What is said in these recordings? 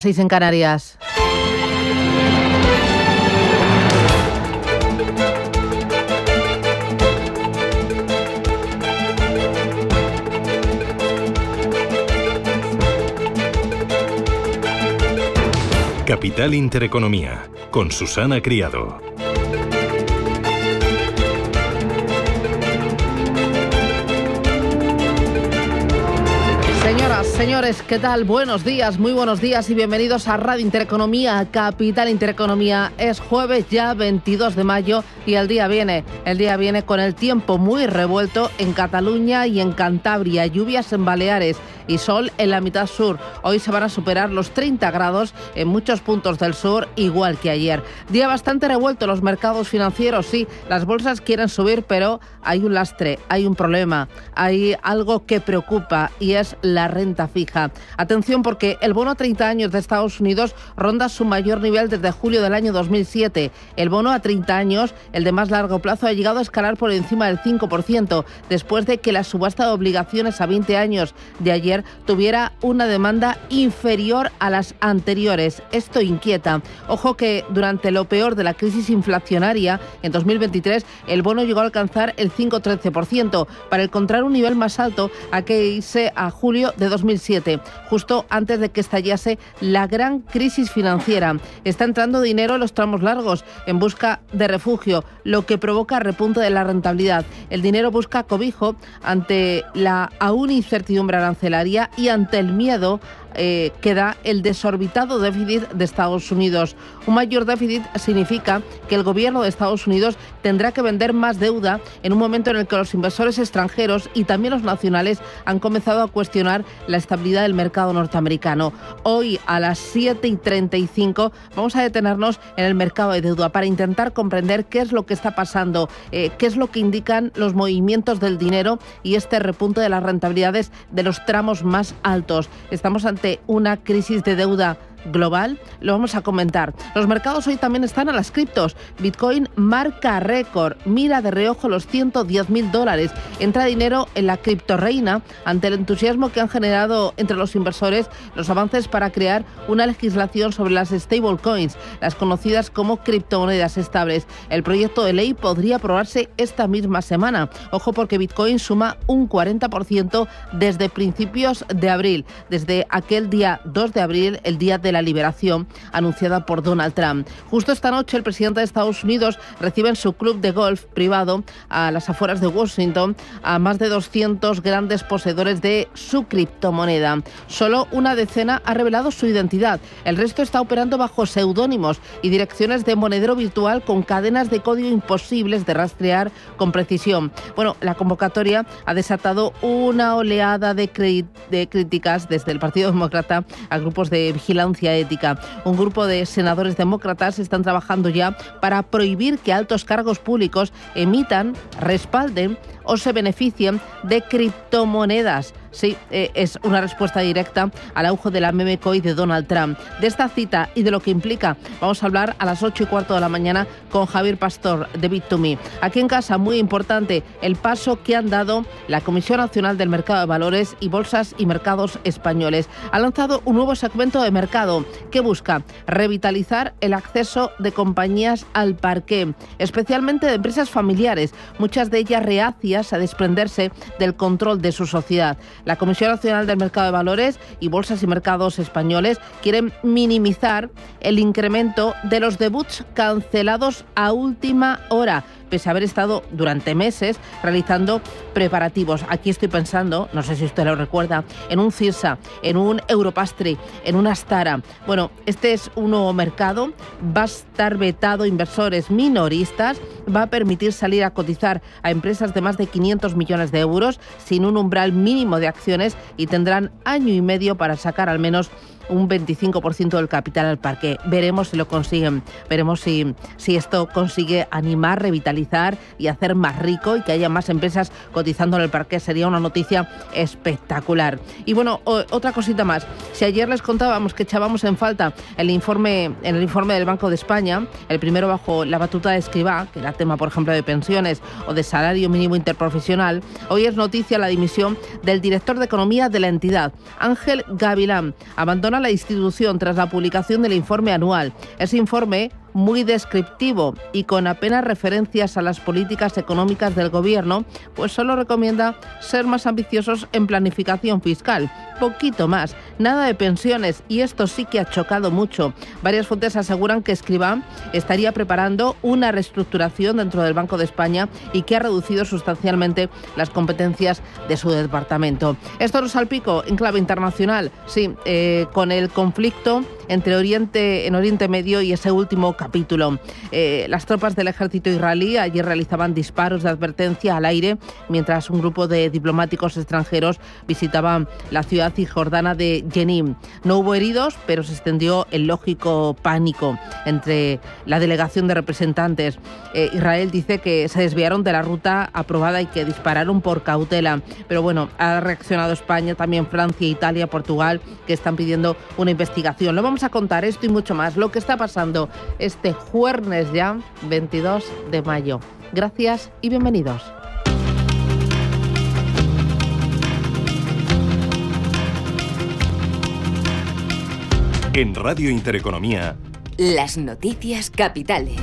6 en Canarias. Capital Intereconomía, con Susana Criado. Señoras, señores, ¿qué tal? Buenos días, muy buenos días y bienvenidos a Radio Intereconomía, Capital Intereconomía. Es jueves ya 22 de mayo y el día viene con el tiempo muy revuelto en Cataluña y en Cantabria, lluvias en Baleares y sol en la mitad sur. Hoy se van a superar los 30 grados en muchos puntos del sur, igual que ayer. Día bastante revuelto en los mercados financieros, sí, las bolsas quieren subir, pero hay un lastre, hay un problema, hay algo que preocupa y es la renta fija. Atención, porque el bono a 30 años de Estados Unidos ronda su mayor nivel desde julio del año 2007. El bono a 30 años, el de más largo plazo, ha llegado a escalar por encima del 5%, después de que la subasta de obligaciones a 20 años de ayer tuviera una demanda inferior a las anteriores. Esto inquieta. Ojo que durante lo peor de la crisis inflacionaria, en 2023, el bono llegó a alcanzar el 5,13%, para encontrar un nivel más alto a que irse a julio de 2007, justo antes de que estallase la gran crisis financiera. Está entrando dinero en los tramos largos en busca de refugio, lo que provoca repunte de la rentabilidad. El dinero busca cobijo ante la aún incertidumbre arancelaria y ante el miedo que da el desorbitado déficit de Estados Unidos. Un mayor déficit significa que el gobierno de Estados Unidos tendrá que vender más deuda en un momento en el que los inversores extranjeros y también los nacionales han comenzado a cuestionar la estabilidad del mercado norteamericano. Hoy a las 7:35 vamos a detenernos en el mercado de deuda para intentar comprender qué es lo que está pasando, qué es lo que indican los movimientos del dinero y este repunte de las rentabilidades de los tramos más altos. Estamos ante una crisis de deuda global, lo vamos a comentar. Los mercados hoy también están a las criptos. Bitcoin marca récord, mira de reojo los $110.000. Entra dinero en la criptoreina ante el entusiasmo que han generado entre los inversores los avances para crear una legislación sobre las stablecoins, las conocidas como criptomonedas estables. El proyecto de ley podría aprobarse esta misma semana. Ojo, porque Bitcoin suma un 40% desde principios de abril, desde aquel día 2 de abril, el día de la liberación anunciada por Donald Trump. Justo esta noche el presidente de Estados Unidos recibe en su club de golf privado a las afueras de Washington a más de 200 grandes poseedores de su criptomoneda. Solo una decena ha revelado su identidad. El resto está operando bajo seudónimos y direcciones de monedero virtual con cadenas de código imposibles de rastrear con precisión. Bueno, la convocatoria ha desatado una oleada de críticas desde el Partido Demócrata a grupos de vigilancia ética. Un grupo de senadores demócratas están trabajando ya para prohibir que altos cargos públicos emitan, respalden o se beneficien de criptomonedas. Sí, es una respuesta directa al auge de la meme coin de Donald Trump. De esta cita y de lo que implica vamos a hablar a las 8:15 de la mañana con Javier Pastor de Bit2Me. Aquí en casa, muy importante, el paso que han dado la Comisión Nacional del Mercado de Valores y Bolsas y Mercados Españoles. Ha lanzado un nuevo segmento de mercado que busca revitalizar el acceso de compañías al parqué, especialmente de empresas familiares, muchas de ellas reacias a desprenderse del control de su sociedad. La Comisión Nacional del Mercado de Valores y Bolsas y Mercados Españoles quieren minimizar el incremento de los debuts cancelados a última hora, pese a haber estado durante meses realizando preparativos. Aquí estoy pensando, no sé si usted lo recuerda, en un Cirsa, en un Europastre, en una Astara. Bueno, este es un nuevo mercado, va a estar vetado a inversores minoristas, va a permitir salir a cotizar a empresas de más de 500 millones de euros sin un umbral mínimo de acciones y tendrán año y medio para sacar al menos un 25% del capital al parque. Veremos si lo consiguen, veremos si esto consigue animar, revitalizar y hacer más rico y que haya más empresas cotizando en el parque. Sería una noticia espectacular. Y bueno, otra cosita más. Si ayer les contábamos que echábamos en falta en el informe del Banco de España, el primero bajo la batuta de Escrivá, que era tema, por ejemplo, de pensiones o de salario mínimo interprofesional, hoy es noticia la dimisión del director de Economía de la entidad, Ángel Gavilán. Abandona informa la institución tras la publicación del informe anual. Ese informe, muy descriptivo y con apenas referencias a las políticas económicas del gobierno, pues solo recomienda ser más ambiciosos en planificación fiscal. Poquito más, nada de pensiones, y esto sí que ha chocado mucho. Varias fuentes aseguran que Escrivá estaría preparando una reestructuración dentro del Banco de España y que ha reducido sustancialmente las competencias de su departamento. Esto nos salpicó en clave internacional, sí, con el conflicto en Oriente Medio y ese último capítulo. Las tropas del ejército israelí ayer realizaban disparos de advertencia al aire mientras un grupo de diplomáticos extranjeros visitaban la ciudad cisjordana de Jenin. No hubo heridos, pero se extendió el lógico pánico entre la delegación de representantes. Israel dice que se desviaron de la ruta aprobada y que dispararon por cautela. Pero bueno, ha reaccionado España, también Francia, Italia, Portugal, que están pidiendo una investigación. Lo vamos a contar esto y mucho más, lo que está pasando este jueves ya, 22 de mayo. Gracias y bienvenidos. En Radio Intereconomía, las noticias capitales.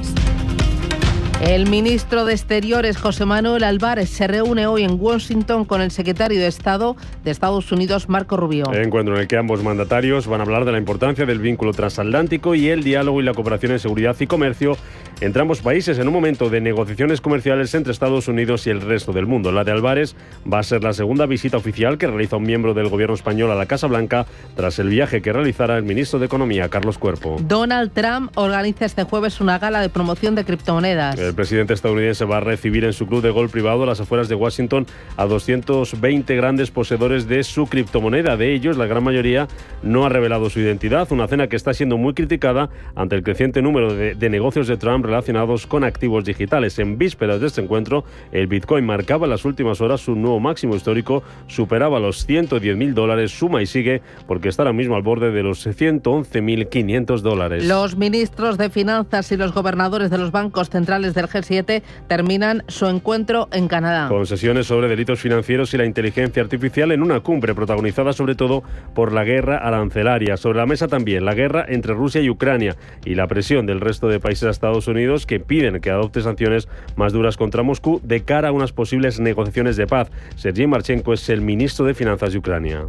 El ministro de Exteriores, José Manuel Álvarez, se reúne hoy en Washington con el secretario de Estado de Estados Unidos, Marco Rubio. Encuentro en el que ambos mandatarios van a hablar de la importancia del vínculo transatlántico y el diálogo y la cooperación en seguridad y comercio entre ambos países en un momento de negociaciones comerciales entre Estados Unidos y el resto del mundo. La de Álvarez va a ser la segunda visita oficial que realiza un miembro del gobierno español a la Casa Blanca tras el viaje que realizará el ministro de Economía, Carlos Cuerpo. Donald Trump organiza este jueves una gala de promoción de criptomonedas. El presidente estadounidense va a recibir en su club de golf privado a las afueras de Washington a 220 grandes poseedores de su criptomoneda. De ellos, la gran mayoría no ha revelado su identidad, una cena que está siendo muy criticada ante el creciente número de negocios de Trump relacionados con activos digitales. En vísperas de este encuentro, el Bitcoin marcaba en las últimas horas su nuevo máximo histórico, superaba los $110.000, suma y sigue porque está ahora mismo al borde de los $111.500. Los ministros de Finanzas y los gobernadores de los bancos centrales del G7 terminan su encuentro en Canadá. Con sesiones sobre delitos financieros y la inteligencia artificial en una cumbre protagonizada sobre todo por la guerra arancelaria. Sobre la mesa también la guerra entre Rusia y Ucrania y la presión del resto de países a Estados Unidos que piden que adopte sanciones más duras contra Moscú de cara a unas posibles negociaciones de paz. Sergei Marchenko es el ministro de Finanzas de Ucrania.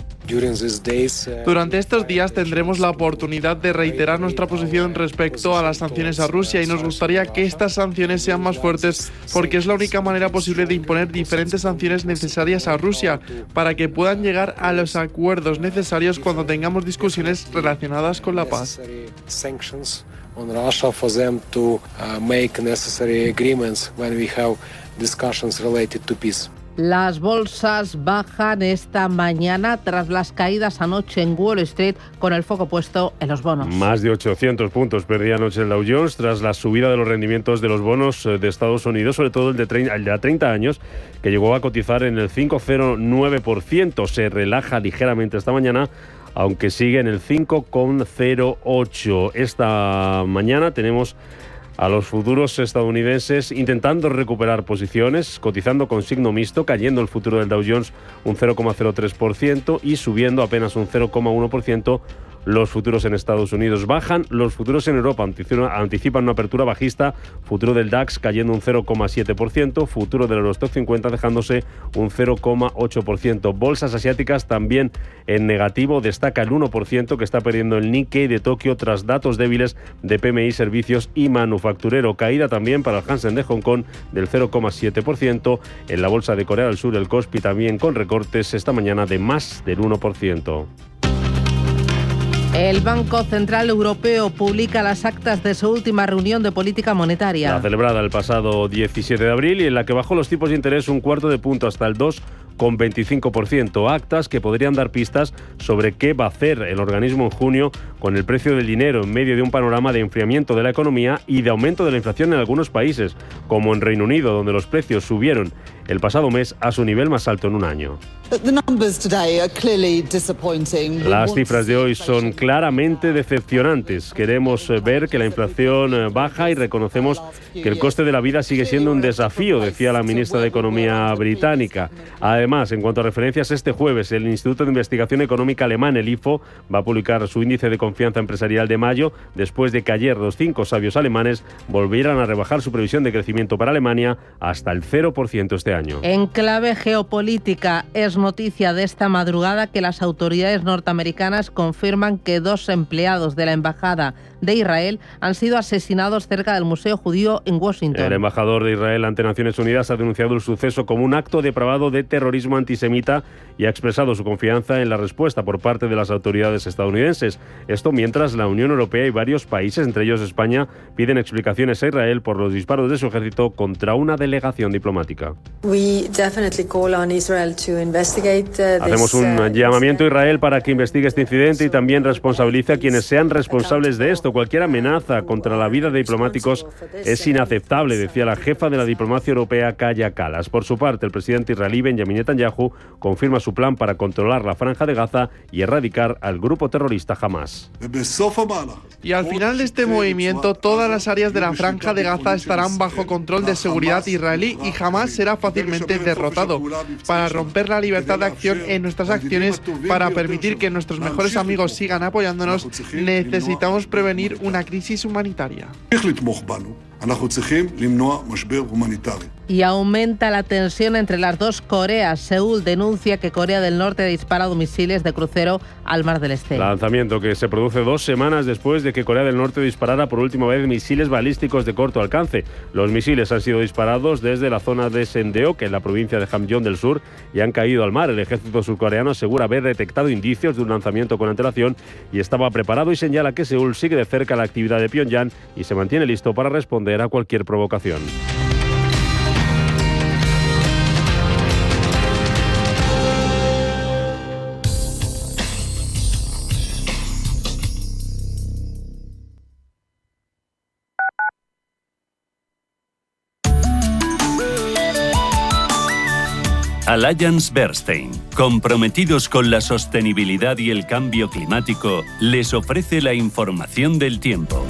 Durante estos días tendremos la oportunidad de reiterar nuestra posición respecto a las sanciones a Rusia y nos gustaría que estas sanciones sean más fuertes porque es la única manera posible de imponer diferentes sanciones necesarias a Rusia para que puedan llegar a los acuerdos necesarios cuando tengamos discusiones relacionadas con la paz. On Russia for them to make necessary agreements when we have discussions related to peace. Las bolsas bajan esta mañana tras las caídas anoche en Wall Street con el foco puesto en los bonos. Más de 800 puntos perdía anoche el Dow Jones tras la subida de los rendimientos de los bonos de Estados Unidos, sobre todo el de 30 años, que llegó a cotizar en el 5,09%. Se relaja ligeramente esta mañana, aunque sigue en el 5,08%. Esta mañana tenemos a los futuros estadounidenses intentando recuperar posiciones, cotizando con signo mixto, cayendo el futuro del Dow Jones un 0,03% y subiendo apenas un 0,1%. Los futuros en Estados Unidos bajan, los futuros en Europa anticipan una apertura bajista, futuro del DAX cayendo un 0,7%, futuro del Eurostoxx 50 dejándose un 0,8%. Bolsas asiáticas también en negativo, destaca el 1% que está perdiendo el Nikkei de Tokio tras datos débiles de PMI, servicios y manufacturero. Caída también para el Hansen de Hong Kong del 0,7%. En la bolsa de Corea del Sur el Kospi también con recortes esta mañana de más del 1%. El Banco Central Europeo publica las actas de su última reunión de política monetaria. La celebrada el pasado 17 de abril y en la que bajó los tipos de interés un cuarto de punto hasta el 2,25%. Actas que podrían dar pistas sobre qué va a hacer el organismo en junio con el precio del dinero en medio de un panorama de enfriamiento de la economía y de aumento de la inflación en algunos países, como en Reino Unido, donde los precios subieron el pasado mes a su nivel más alto en un año. Las cifras de hoy son claramente decepcionantes. Queremos ver que la inflación baja y reconocemos que el coste de la vida sigue siendo un desafío, decía la ministra de Economía británica. Además, en cuanto a referencias, este jueves el Instituto de Investigación Económica alemán, el IFO, va a publicar su índice de confianza empresarial de mayo, después de que ayer los 5 sabios alemanes volvieran a rebajar su previsión de crecimiento para Alemania hasta el 0% este año. En clave geopolítica, es noticia de esta madrugada que las autoridades norteamericanas confirman que 2 empleados de la Embajada de Israel han sido asesinados cerca del Museo Judío en Washington. El embajador de Israel ante Naciones Unidas ha denunciado el suceso como un acto depravado de terrorismo antisemita y ha expresado su confianza en la respuesta por parte de las autoridades estadounidenses. Esto mientras la Unión Europea y varios países, entre ellos España, piden explicaciones a Israel por los disparos de su ejército contra una delegación diplomática. Hacemos un llamamiento a Israel para que investigue este incidente y también responsabilice a quienes sean responsables de esto. Cualquier amenaza contra la vida de diplomáticos es inaceptable, decía la jefa de la diplomacia europea, Kaja Kallas. Por su parte, el presidente israelí Benjamin Netanyahu confirma su plan para controlar la Franja de Gaza y erradicar al grupo terrorista Hamás. Y al final de este movimiento, todas las áreas de la Franja de Gaza estarán bajo control de seguridad israelí y Hamás será fácilmente derrotado. Para romper la libertad de acción en nuestras acciones, para permitir que nuestros mejores amigos sigan apoyándonos, necesitamos prevenir una crisis humanitaria. Y aumenta la tensión entre las dos Coreas. Seúl denuncia que Corea del Norte ha disparado misiles de crucero al Mar del Este. Lanzamiento que se produce 2 semanas después de que Corea del Norte disparara por última vez misiles balísticos de corto alcance. Los misiles han sido disparados desde la zona de Sendeok, en la provincia de Hamgyong del Sur, y han caído al mar. El ejército surcoreano asegura haber detectado indicios de un lanzamiento con antelación y estaba preparado, y señala que Seúl sigue de cerca la actividad de Pyongyang y se mantiene listo para responder a cualquier provocación. Allianz Bernstein, comprometidos con la sostenibilidad y el cambio climático, les ofrece la información del tiempo.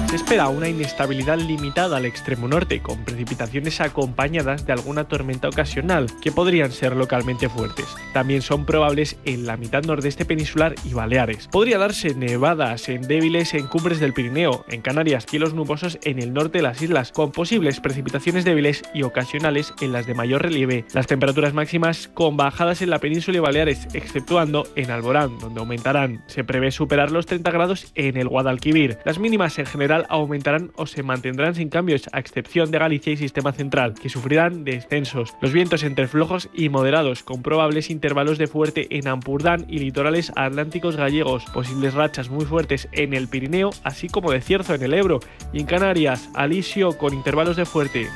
Se espera una inestabilidad limitada al extremo norte, con precipitaciones acompañadas de alguna tormenta ocasional, que podrían ser localmente fuertes. También son probables en la mitad nordeste peninsular y Baleares. Podría darse nevadas débiles en cumbres del Pirineo, en Canarias, cielos nubosos en el norte de las islas, con posibles precipitaciones débiles y ocasionales en las de mayor relieve. Las temperaturas máximas con bajadas en la península y Baleares, exceptuando en Alborán, donde aumentarán. Se prevé superar los 30 grados en el Guadalquivir. Las mínimas en general aumentarán o se mantendrán sin cambios, a excepción de Galicia y Sistema Central, que sufrirán descensos. Los vientos entre flojos y moderados, con probables intervalos de fuerte en Ampurdán y litorales atlánticos gallegos, posibles rachas muy fuertes en el Pirineo, así como de cierzo en el Ebro, y en Canarias, alisio con intervalos de fuerte.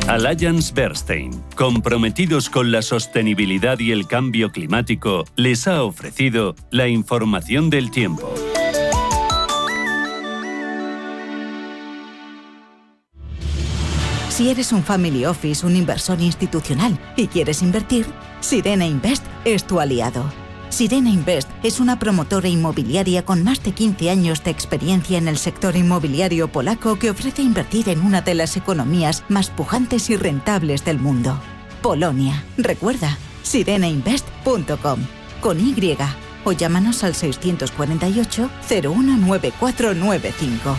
Allianz Bernstein, comprometidos con la sostenibilidad y el cambio climático, les ha ofrecido la información del tiempo. Si eres un family office, un inversor institucional y quieres invertir, Sirena Invest es tu aliado. Sirena Invest es una promotora inmobiliaria con más de 15 años de experiencia en el sector inmobiliario polaco que ofrece invertir en una de las economías más pujantes y rentables del mundo. Polonia. Recuerda, sirenainvest.com con Y o llámanos al 648 019495.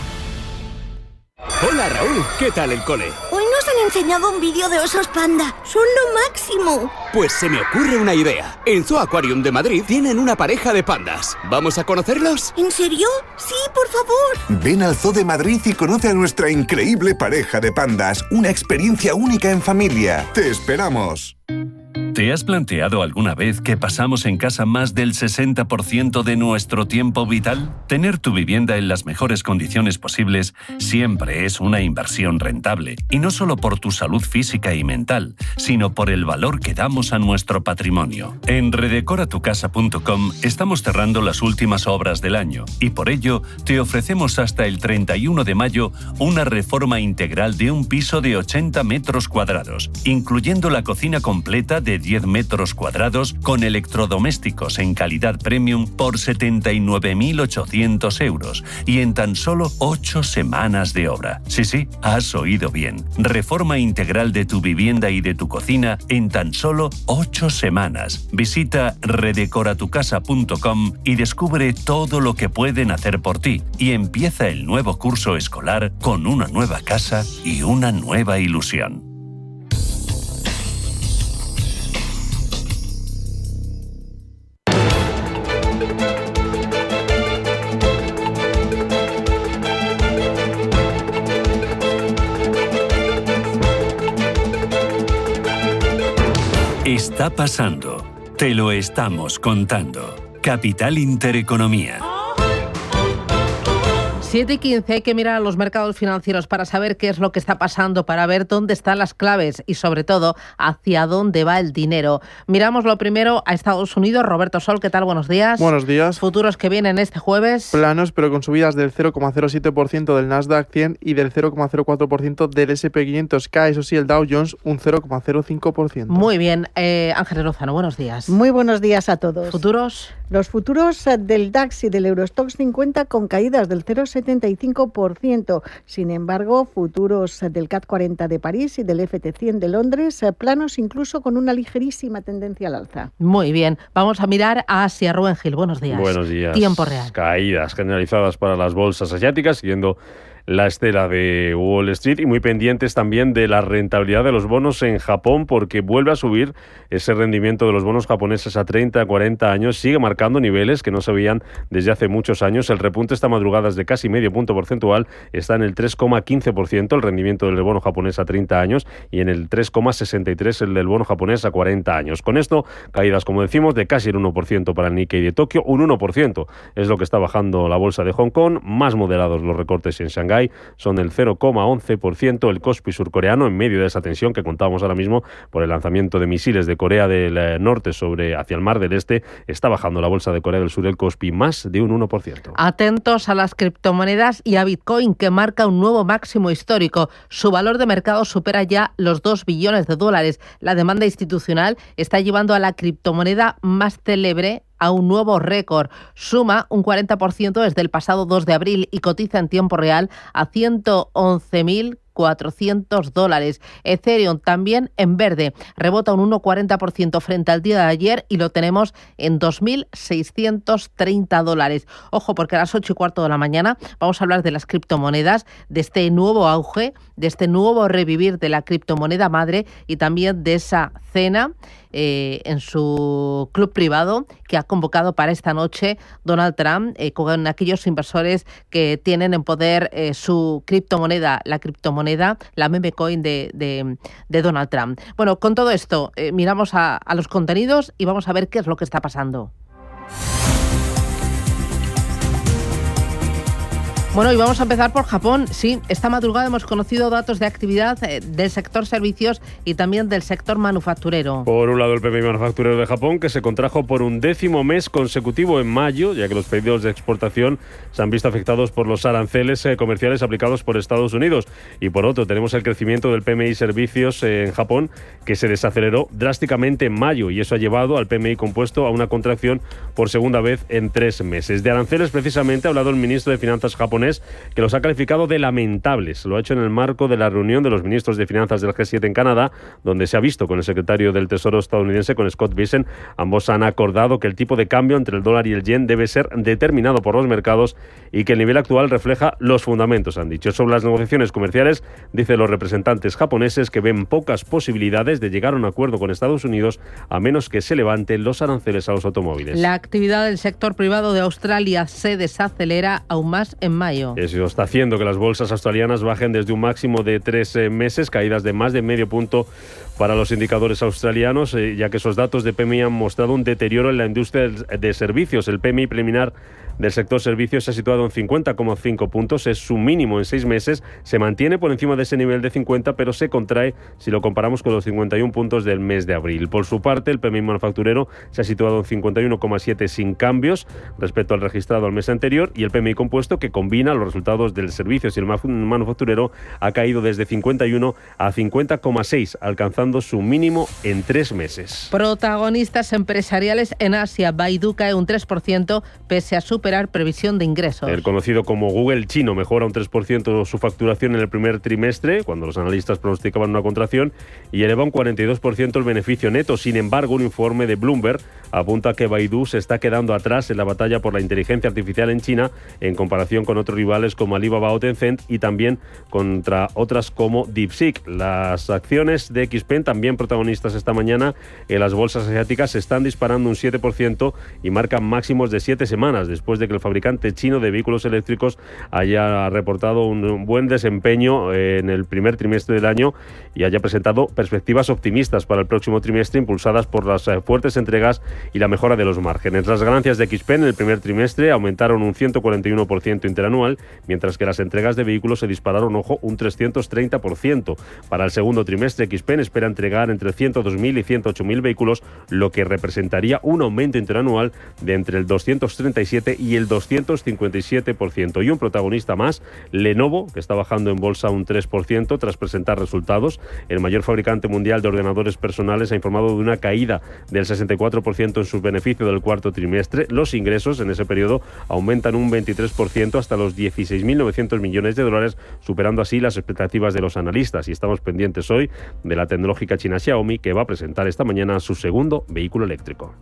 Hola Raúl, ¿qué tal el cole? Hoy nos han enseñado un vídeo de osos panda. ¡Son lo máximo! Pues se me ocurre una idea. En Zoo Aquarium de Madrid tienen una pareja de pandas. ¿Vamos a conocerlos? ¿En serio? Sí, por favor. Ven al Zoo de Madrid y conoce a nuestra increíble pareja de pandas. Una experiencia única en familia. ¡Te esperamos! ¿Te has planteado alguna vez que pasamos en casa más del 60% de nuestro tiempo vital? Tener tu vivienda en las mejores condiciones posibles siempre es una inversión rentable, y no solo por tu salud física y mental, sino por el valor que damos a nuestro patrimonio. En redecoratucasa.com estamos cerrando las últimas obras del año y por ello te ofrecemos hasta el 31 de mayo una reforma integral de un piso de 80 metros cuadrados, incluyendo la cocina completa de 10 metros cuadrados con electrodomésticos en calidad premium por 79.800 euros y en tan solo 8 semanas de obra. Sí, has oído bien. Reforma integral de tu vivienda y de tu cocina en tan solo 8 semanas. Visita redecoratucasa.com y descubre todo lo que pueden hacer por ti y empieza el nuevo curso escolar con una nueva casa y una nueva ilusión. Está pasando. Te lo estamos contando. Capital Intereconomía. 7:15, hay que mirar a los mercados financieros para saber qué es lo que está pasando, para ver dónde están las claves y sobre todo hacia dónde va el dinero. Miramos lo primero a Estados Unidos. Roberto Sol, ¿qué tal? Buenos días. Buenos días. Futuros que vienen este jueves. Planos, pero con subidas del 0,07% del Nasdaq 100 y del 0,04% del S&P 500K. Eso sí, el Dow Jones un 0,05%. Muy bien. Ángeles Lozano, buenos días. Muy buenos días a todos. ¿Futuros? Los futuros del DAX y del Eurostoxx 50 con caídas del 0,75%. Sin embargo, futuros del CAC 40 de París y del FT100 de Londres, planos incluso con una ligerísima tendencia al alza. Muy bien. Vamos a mirar a Asia. Rubén Gil, buenos días. Buenos días. Tiempo real. Caídas generalizadas para las bolsas asiáticas, siguiendo la estela de Wall Street y muy pendientes también de la rentabilidad de los bonos en Japón, porque vuelve a subir ese rendimiento de los bonos japoneses a 30, 40 años, sigue marcando niveles que no se veían desde hace muchos años. El repunte esta madrugada es de casi medio punto porcentual, está en el 3,15% el rendimiento del bono japonés a 30 años y en el 3,63% el del bono japonés a 40 años. Con esto, caídas, como decimos, de casi el 1% para el Nikkei de Tokio, un 1% es lo que está bajando la bolsa de Hong Kong, más moderados los recortes en Shanghái, son el 0,11%, el Kospi surcoreano, en medio de esa tensión que contábamos ahora mismo por el lanzamiento de misiles de Corea del Norte hacia el Mar del Este, está bajando la bolsa de Corea del Sur, el Kospi, más de un 1%. Atentos a las criptomonedas y a Bitcoin, que marca un nuevo máximo histórico. Su valor de mercado supera ya los $2 billones. La demanda institucional está llevando a la criptomoneda más célebre a un nuevo récord. Suma un 40% desde el pasado 2 de abril y cotiza en tiempo real a $111.400. Ethereum también en verde, rebota un 1,40% frente al día de ayer y lo tenemos en $2.630. Ojo, porque a las 8:15 de la mañana vamos a hablar de las criptomonedas, de este nuevo auge, de este nuevo revivir de la criptomoneda madre y también de esa cena en su club privado que ha convocado para esta noche Donald Trump con aquellos inversores que tienen en poder su criptomoneda, la meme coin de Donald Trump. Bueno, con todo esto miramos a los contenidos y vamos a ver qué es lo que está pasando. Bueno, y vamos a empezar por Japón. Sí, esta madrugada hemos conocido datos de actividad del sector servicios y también del sector manufacturero. Por un lado, el PMI manufacturero de Japón, que se contrajo por un 10º mes consecutivo en mayo, ya que los pedidos de exportación se han visto afectados por los aranceles comerciales aplicados por Estados Unidos. Y por otro, tenemos el crecimiento del PMI servicios en Japón, que se desaceleró drásticamente en mayo, y eso ha llevado al PMI compuesto a una contracción por segunda vez en 3 meses. De aranceles, precisamente, ha hablado el ministro de Finanzas japonés, que los ha calificado de lamentables. Lo ha hecho en el marco de la reunión de los ministros de Finanzas del G7 en Canadá, donde se ha visto con el secretario del Tesoro estadounidense, con Scott Bessent. Ambos han acordado que el tipo de cambio entre el dólar y el yen debe ser determinado por los mercados y que el nivel actual refleja los fundamentos, han dicho. Sobre las negociaciones comerciales, dicen los representantes japoneses que ven pocas posibilidades de llegar a un acuerdo con Estados Unidos a menos que se levanten los aranceles a los automóviles. La actividad del sector privado de Australia se desacelera aún más en mayo. Eso está haciendo que las bolsas australianas bajen desde un máximo de 3 meses, caídas de más de medio punto para los indicadores australianos, ya que esos datos de PMI han mostrado un deterioro en la industria de servicios. El PMI preliminar del sector servicios se ha situado en 50,5 puntos, es su mínimo en 6 meses, se mantiene por encima de ese nivel de 50, pero se contrae si lo comparamos con los 51 puntos del mes de abril. Por su parte, el PMI manufacturero se ha situado en 51,7 sin cambios respecto al registrado al mes anterior, y el PMI compuesto, que combina los resultados del servicios y el manufacturero, ha caído desde 51 a 50,6, alcanzando su mínimo en 3 meses. Protagonistas empresariales en Asia. Baidu cae un 3% pese a superar previsión de ingresos. El conocido como Google chino mejora un 3% su facturación en el primer trimestre, cuando los analistas pronosticaban una contracción, y eleva un 42% el beneficio neto. Sin embargo, un informe de Bloomberg apunta que Baidu se está quedando atrás en la batalla por la inteligencia artificial en China en comparación con otros rivales como Alibaba o Tencent, y también contra otras como DeepSeek. Las acciones de XPeng, también protagonistas esta mañana en las bolsas asiáticas, se están disparando un 7% y marcan máximos de 7 semanas después de que el fabricante chino de vehículos eléctricos haya reportado un buen desempeño en el primer trimestre del año y haya presentado perspectivas optimistas para el próximo trimestre, impulsadas por las fuertes entregas y la mejora de los márgenes. Las ganancias de XPeng en el primer trimestre aumentaron un 141% interanual, mientras que las entregas de vehículos se dispararon, ojo, un 330%. Para el segundo trimestre, XPeng espera entregar entre 102.000 y 108.000 vehículos, lo que representaría un aumento interanual de entre el 237 y el 257%. Y un protagonista más, Lenovo, que está bajando en bolsa un 3% tras presentar resultados. El mayor fabricante mundial de ordenadores personales ha informado de una caída del 64% en su beneficio del cuarto trimestre. Los ingresos en ese periodo aumentan un 23% hasta los 16.900 millones de dólares, superando así las expectativas de los analistas. Y estamos pendientes hoy de la tecnológica china Xiaomi, que va a presentar esta mañana su segundo vehículo eléctrico.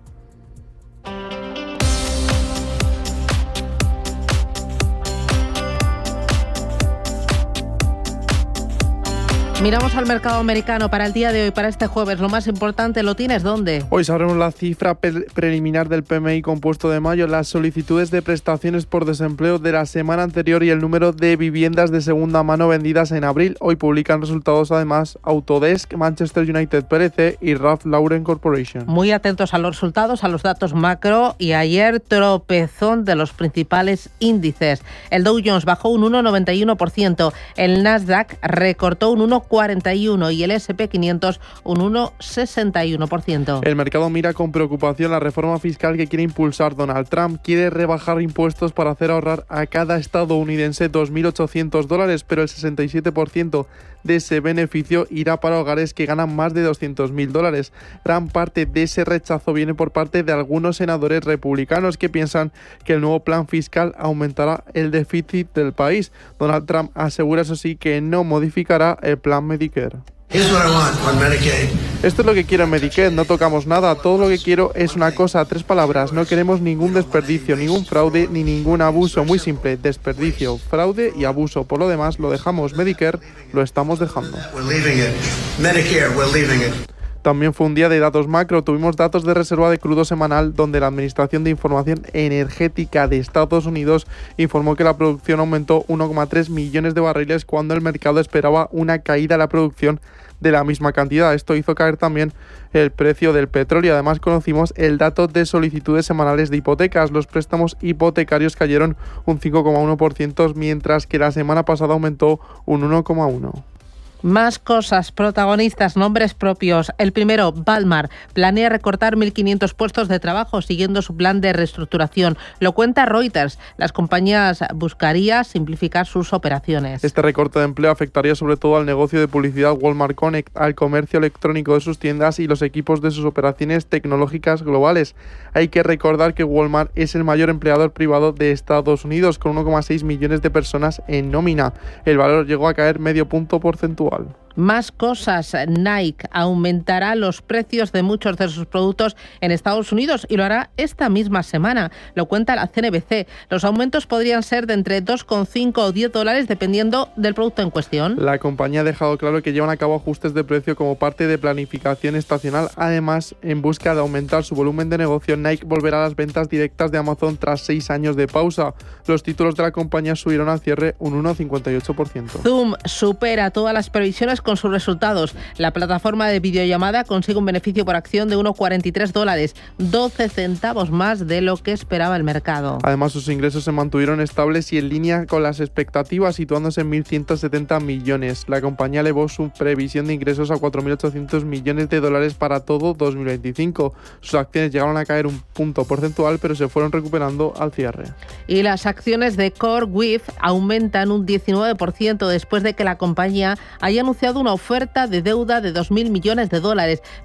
Miramos al mercado americano para el día de hoy, para este jueves. Lo más importante, ¿lo tienes dónde? Hoy sabremos la cifra preliminar del PMI compuesto de mayo, las solicitudes de prestaciones por desempleo de la semana anterior y el número de viviendas de segunda mano vendidas en abril. Hoy publican resultados además Autodesk, Manchester United PLC y Ralph Lauren Corporation. Muy atentos a los resultados, a los datos macro, y ayer tropezón de los principales índices. El Dow Jones bajó un 1,91%, el Nasdaq recortó un 1,41% y el S&P 500 un 1,61%. El mercado mira con preocupación la reforma fiscal que quiere impulsar Donald Trump. Quiere rebajar impuestos para hacer ahorrar a cada estadounidense $2.800, pero el 67% de ese beneficio irá para hogares que ganan más de $200.000. Gran parte de ese rechazo viene por parte de algunos senadores republicanos que piensan que el nuevo plan fiscal aumentará el déficit del país. Donald Trump asegura, eso sí, que no modificará el plan Medicare. Esto es lo que quiero en Medicare, no tocamos nada, todo lo que quiero es una cosa, 3 palabras, no queremos ningún desperdicio, ningún fraude ni ningún abuso, muy simple, desperdicio, fraude y abuso, por lo demás lo dejamos, Medicare lo estamos dejando. También fue un día de datos macro, tuvimos datos de reserva de crudo semanal donde la Administración de Información Energética de Estados Unidos informó que la producción aumentó 1,3 millones de barriles cuando el mercado esperaba una caída de la producción de la misma cantidad. Esto hizo caer también el precio del petróleo. Además, conocimos el dato de solicitudes semanales de hipotecas. Los préstamos hipotecarios cayeron un 5,1%, mientras que la semana pasada aumentó un 1,1%. Más cosas, protagonistas, nombres propios. El primero, Walmart, planea recortar 1.500 puestos de trabajo siguiendo su plan de reestructuración. Lo cuenta Reuters. Las compañías buscarían simplificar sus operaciones. Este recorte de empleo afectaría sobre todo al negocio de publicidad Walmart Connect, al comercio electrónico de sus tiendas y los equipos de sus operaciones tecnológicas globales. Hay que recordar que Walmart es el mayor empleador privado de Estados Unidos, con 1,6 millones de personas en nómina. El valor llegó a caer medio punto porcentual. Más cosas, Nike aumentará los precios de muchos de sus productos en Estados Unidos y lo hará esta misma semana. Lo cuenta la CNBC. Los aumentos podrían ser de entre $2,5 o $10 dependiendo del producto en cuestión. La compañía ha dejado claro que llevan a cabo ajustes de precio como parte de planificación estacional. Además, en busca de aumentar su volumen de negocio, Nike volverá a las ventas directas de Amazon tras 6 años de pausa. Los títulos de la compañía subieron al cierre un 1,58%. Zoom supera todas las previsiones con sus resultados. La plataforma de videollamada consigue un beneficio por acción de $1,43, 12 centavos más de lo que esperaba el mercado. Además, sus ingresos se mantuvieron estables y en línea con las expectativas, situándose en 1.170 millones. La compañía elevó su previsión de ingresos a $4.800 millones para todo 2025. Sus acciones llegaron a caer un punto porcentual, pero se fueron recuperando al cierre. Y las acciones de CoreWeave aumentan un 19% después de que la compañía haya anunciado una oferta de deuda de $2.000 millones.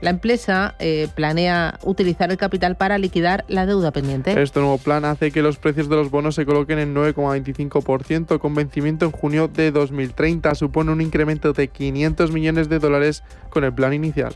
La empresa planea utilizar el capital para liquidar la deuda pendiente. Este nuevo plan hace que los precios de los bonos se coloquen en 9,25% con vencimiento en junio de 2030. Supone un incremento de $500 millones con el plan inicial.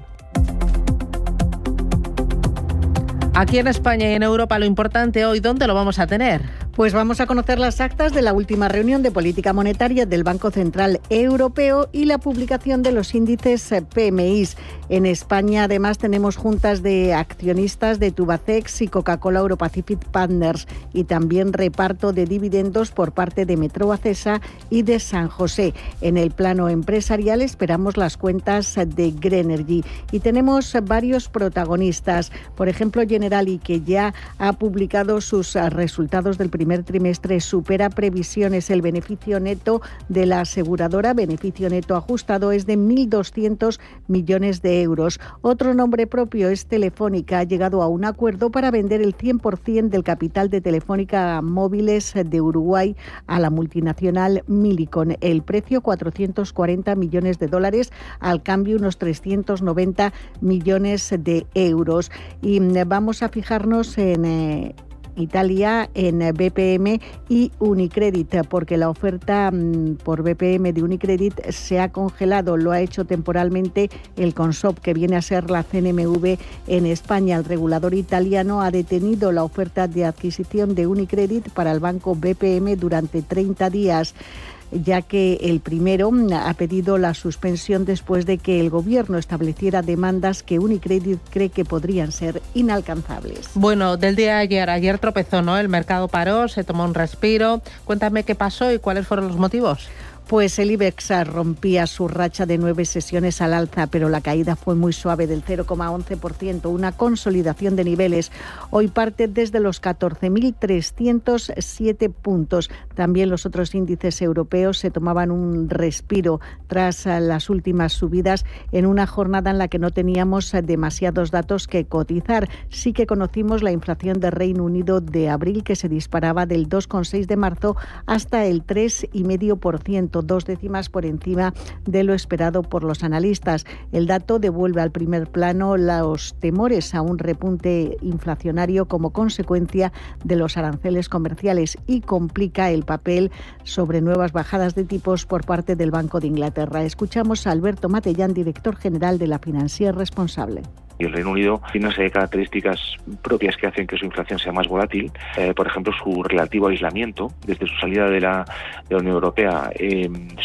Aquí en España y en Europa lo importante hoy, ¿dónde lo vamos a tener? Pues vamos a conocer las actas de la última reunión de política monetaria del Banco Central Europeo y la publicación de los índices PMI. En España, además, tenemos juntas de accionistas de Tubacex y Coca-Cola Europacific Partners y también reparto de dividendos por parte de Metrovacesa y de San José. En el plano empresarial esperamos las cuentas de Grenergy y tenemos varios protagonistas. Por ejemplo, Generali, que ya ha publicado sus resultados del primer trimestre, supera previsiones. El beneficio neto de la aseguradora, beneficio neto ajustado, es de 1.200 millones de euros. Otro nombre propio es Telefónica. Ha llegado a un acuerdo para vender el 100% del capital de Telefónica Móviles de Uruguay a la multinacional Millicom. El precio, $440 millones, al cambio unos 390 millones de euros. Y vamos a fijarnos en Italia, en BPM y Unicredit, porque la oferta por BPM de Unicredit se ha congelado. Lo ha hecho temporalmente el Consob, que viene a ser la CNMV en España. El regulador italiano ha detenido la oferta de adquisición de Unicredit para el banco BPM durante 30 días. Ya que el primero ha pedido la suspensión después de que el gobierno estableciera demandas que Unicredit cree que podrían ser inalcanzables. Bueno, del día de ayer tropezó, ¿no? El mercado paró, se tomó un respiro. Cuéntame qué pasó y cuáles fueron los motivos. Pues el IBEX rompía su racha de 9 sesiones al alza, pero la caída fue muy suave, del 0,11%, una consolidación de niveles. Hoy parte desde los 14.307 puntos. También los otros índices europeos se tomaban un respiro tras las últimas subidas en una jornada en la que no teníamos demasiados datos que cotizar. Sí que conocimos la inflación de Reino Unido de abril, que se disparaba del 2,6 de marzo hasta el 3,5%. 2 décimas por encima de lo esperado por los analistas. El dato devuelve al primer plano los temores a un repunte inflacionario como consecuencia de los aranceles comerciales y complica el papel sobre nuevas bajadas de tipos por parte del Banco de Inglaterra. Escuchamos a Alberto Matellán, director general de la Financier Responsable. Y el Reino Unido tiene una serie de características propias que hacen que su inflación sea más volátil. Por ejemplo, su relativo aislamiento. Desde su salida de la Unión Europea,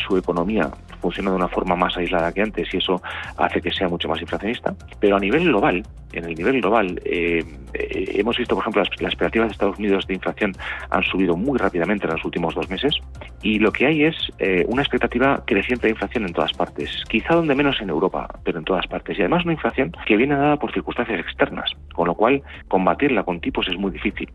su economía funciona de una forma más aislada que antes y eso hace que sea mucho más inflacionista. Pero a nivel global, hemos visto, por ejemplo, las expectativas de Estados Unidos de inflación han subido muy rápidamente en los últimos 2 meses y lo que hay es una expectativa creciente de inflación en todas partes, quizá donde menos en Europa, pero en todas partes. Y además una inflación que viene dada por circunstancias externas, con lo cual combatirla con tipos es muy difícil.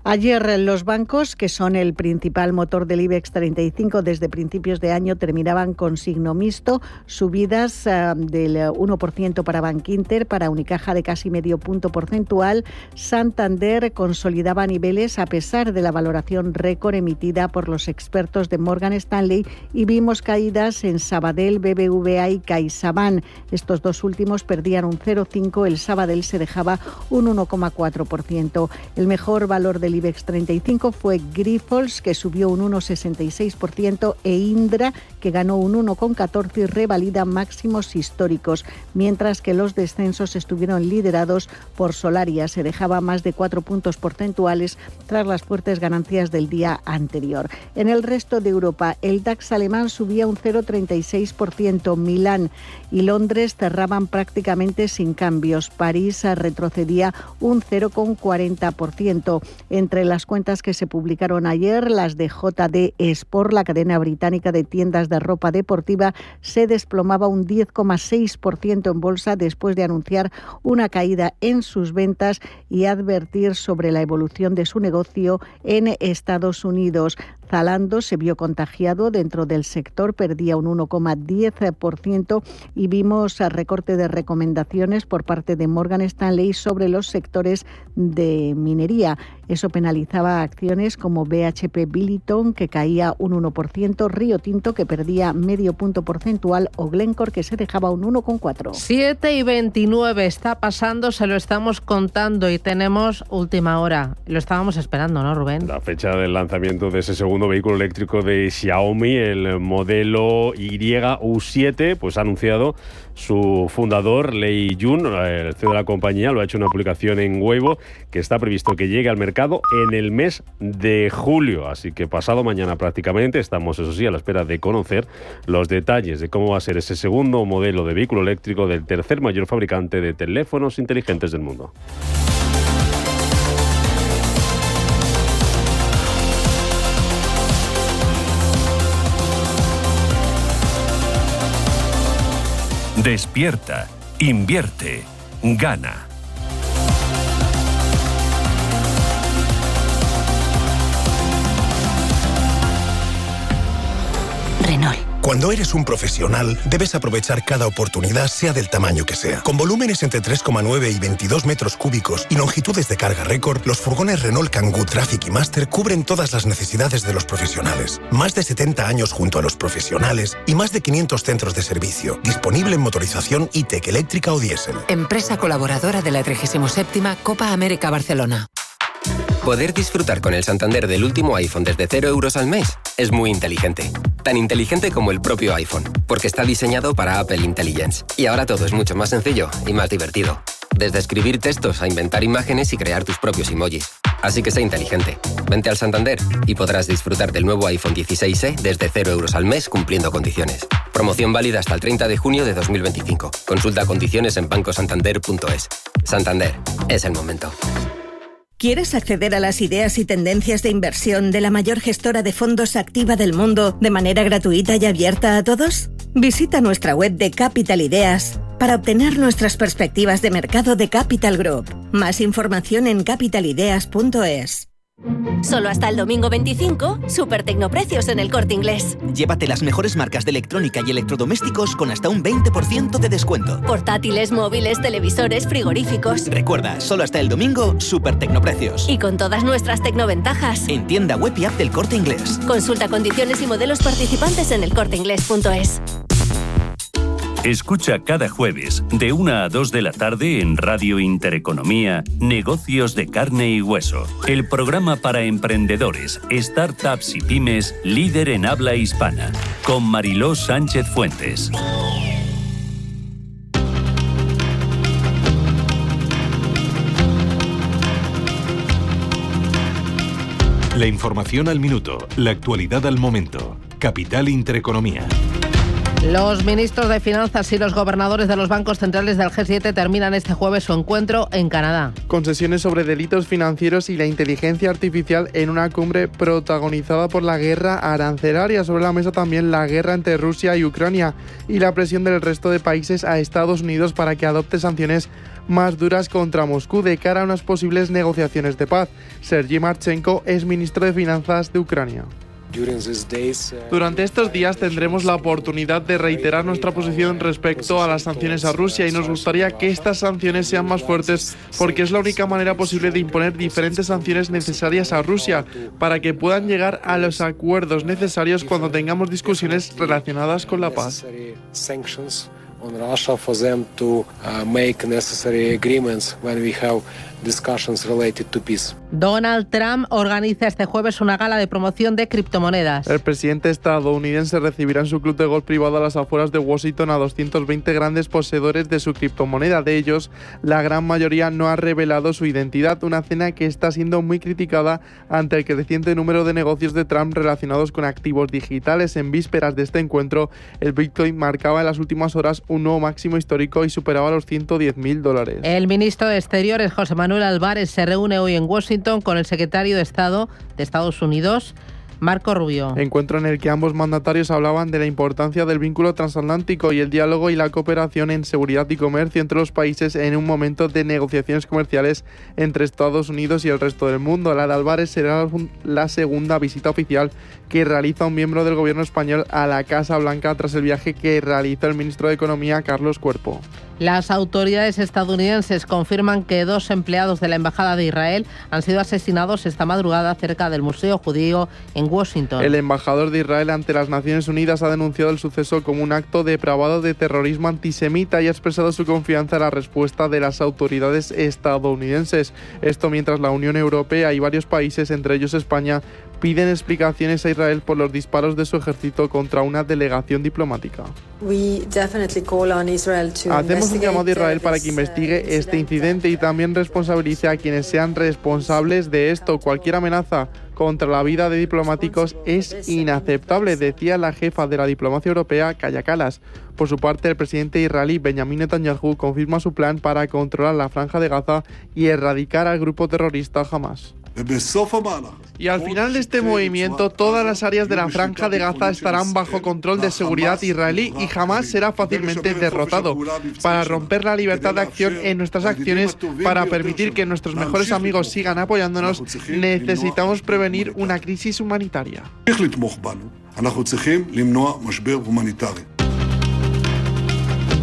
Ayer los bancos, que son el principal motor del IBEX 35 desde principios de año, terminaban con signo mixto, subidas del 1% para Bankinter, para Unicaja de casi medio punto porcentual. Santander consolidaba niveles a pesar de la valoración récord emitida por los expertos de Morgan Stanley y vimos caídas en Sabadell, BBVA y CaixaBank. Estos dos últimos perdían un 0,5%, el Sabadell se dejaba un 1,4%. El mejor valor del IBEX 35 fue Grifols, que subió un 1,66%, e Indra, que ganó un 1,14% y revalida máximos históricos, mientras que los descensos estuvieron liderados por Solaria, se dejaba más de 4 puntos porcentuales tras las fuertes ganancias del día anterior. En el resto de Europa, el DAX alemán subía un 0,36%, Milán y Londres cerraban prácticamente sin cambios, París retrocedía un 0,40%. Entre las cuentas que se publicaron ayer, las de JD Sport, la cadena británica de tiendas de ropa deportiva, se desplomaba un 10,6% en bolsa después de anunciar una caída en sus ventas y advertir sobre la evolución de su negocio en Estados Unidos. Zalando se vio contagiado dentro del sector, perdía un 1,10% y vimos recorte de recomendaciones por parte de Morgan Stanley sobre los sectores de minería. Eso penalizaba acciones como BHP Billiton, que caía un 1%, Río Tinto, que perdía medio punto porcentual, o Glencore, que se dejaba un 1,4%. 7:29 está pasando, se lo estamos contando y tenemos última hora. Lo estábamos esperando, ¿no, Rubén? La fecha del lanzamiento de ese segundo vehículo eléctrico de Xiaomi, el modelo YU7, pues ha anunciado su fundador, Lei Jun, el CEO de la compañía, lo ha hecho en una publicación en Weibo, que está previsto que llegue al mercado en el mes de julio. Así que pasado mañana prácticamente estamos, eso sí, a la espera de conocer los detalles de cómo va a ser ese segundo modelo de vehículo eléctrico del tercer mayor fabricante de teléfonos inteligentes del mundo. Despierta, invierte, gana. Renault. Cuando eres un profesional, debes aprovechar cada oportunidad, sea del tamaño que sea. Con volúmenes entre 3,9 y 22 metros cúbicos y longitudes de carga récord, los furgones Renault Kangoo Traffic y Master cubren todas las necesidades de los profesionales. Más de 70 años junto a los profesionales y más de 500 centros de servicio. Disponible en motorización e-tech, eléctrica o diésel. Empresa colaboradora de la 37ª Copa América Barcelona. Poder disfrutar con el Santander del último iPhone desde 0 euros al mes es muy inteligente. Tan inteligente como el propio iPhone, porque está diseñado para Apple Intelligence. Y ahora todo es mucho más sencillo y más divertido. Desde escribir textos a inventar imágenes y crear tus propios emojis. Así que sé inteligente. Vente al Santander y podrás disfrutar del nuevo iPhone 16e desde 0 euros al mes cumpliendo condiciones. Promoción válida hasta el 30 de junio de 2025. Consulta condiciones en bancosantander.es. Santander, es el momento. ¿Quieres acceder a las ideas y tendencias de inversión de la mayor gestora de fondos activa del mundo de manera gratuita y abierta a todos? Visita nuestra web de Capital Ideas para obtener nuestras perspectivas de mercado de Capital Group. Más información en capitalideas.es. Solo hasta el domingo 25, super tecnoprecios en el Corte Inglés. Llévate las mejores marcas de electrónica y electrodomésticos con hasta un 20% de descuento. Portátiles, móviles, televisores, frigoríficos. Recuerda, solo hasta el domingo, super tecnoprecios. Y con todas nuestras tecnoventajas. En tienda web y app del Corte Inglés. Consulta condiciones y modelos participantes en elcorteinglés.es. Escucha cada jueves de 1 a 2 de la tarde en Radio Intereconomía Negocios de Carne y Hueso. El programa para emprendedores, startups y pymes líder en habla hispana. Con Mariló Sánchez Fuentes. La información al minuto, la actualidad al momento. Capital Intereconomía. Los ministros de Finanzas y los gobernadores de los bancos centrales del G7 terminan este jueves su encuentro en Canadá. Con sesiones sobre delitos financieros y la inteligencia artificial en una cumbre protagonizada por la guerra arancelaria. Sobre la mesa también la guerra entre Rusia y Ucrania y la presión del resto de países a Estados Unidos para que adopte sanciones más duras contra Moscú de cara a unas posibles negociaciones de paz. Sergei Marchenko es ministro de Finanzas de Ucrania. Durante estos días tendremos la oportunidad de reiterar nuestra posición respecto a las sanciones a Rusia y nos gustaría que estas sanciones sean más fuertes porque es la única manera posible de imponer diferentes sanciones necesarias a Rusia para que puedan llegar a los acuerdos necesarios cuando tengamos discusiones relacionadas con la paz. On Russia for them to make necessary agreements when we have discussions related to peace. Donald Trump organiza este jueves una gala de promoción de criptomonedas. El presidente estadounidense recibirá en su club de golf privado a las afueras de Washington a 220 grandes poseedores de su criptomoneda. De ellos, la gran mayoría no ha revelado su identidad, una cena que está siendo muy criticada ante el creciente número de negocios de Trump relacionados con activos digitales. En vísperas de este encuentro, el Bitcoin marcaba en las últimas horas un nuevo máximo histórico y superaba los $110.000. El ministro de Exteriores, José Manuel Manuel Álvarez se reúne hoy en Washington con el secretario de Estado de Estados Unidos, Marco Rubio. Encuentro en el que ambos mandatarios hablaban de la importancia del vínculo transatlántico y el diálogo y la cooperación en seguridad y comercio entre los países en un momento de negociaciones comerciales entre Estados Unidos y el resto del mundo. La de Álvarez será la segunda visita oficial que realiza un miembro del gobierno español a la Casa Blanca tras el viaje que realizó el ministro de Economía, Carlos Cuerpo. Las autoridades estadounidenses confirman que 2 empleados de la Embajada de Israel han sido asesinados esta madrugada cerca del Museo Judío en Washington. El embajador de Israel ante las Naciones Unidas ha denunciado el suceso como un acto depravado de terrorismo antisemita y ha expresado su confianza en la respuesta de las autoridades estadounidenses. Esto mientras la Unión Europea y varios países, entre ellos España, piden explicaciones a Israel por los disparos de su ejército contra una delegación diplomática. Hacemos un llamado a Israel para que investigue este incidente y también responsabilice a quienes sean responsables de esto. Cualquier amenaza contra la vida de diplomáticos es inaceptable, decía la jefa de la diplomacia europea, Kaja Kallas. Por su parte, el presidente israelí Benjamin Netanyahu confirma su plan para controlar la Franja de Gaza y erradicar al grupo terrorista Hamas. Y al final de este movimiento, todas las áreas de la Franja de Gaza estarán bajo control de seguridad israelí y Hamas será fácilmente derrotado. Para romper la libertad de acción en nuestras acciones, para permitir que nuestros mejores amigos sigan apoyándonos, necesitamos prevenir una crisis humanitaria.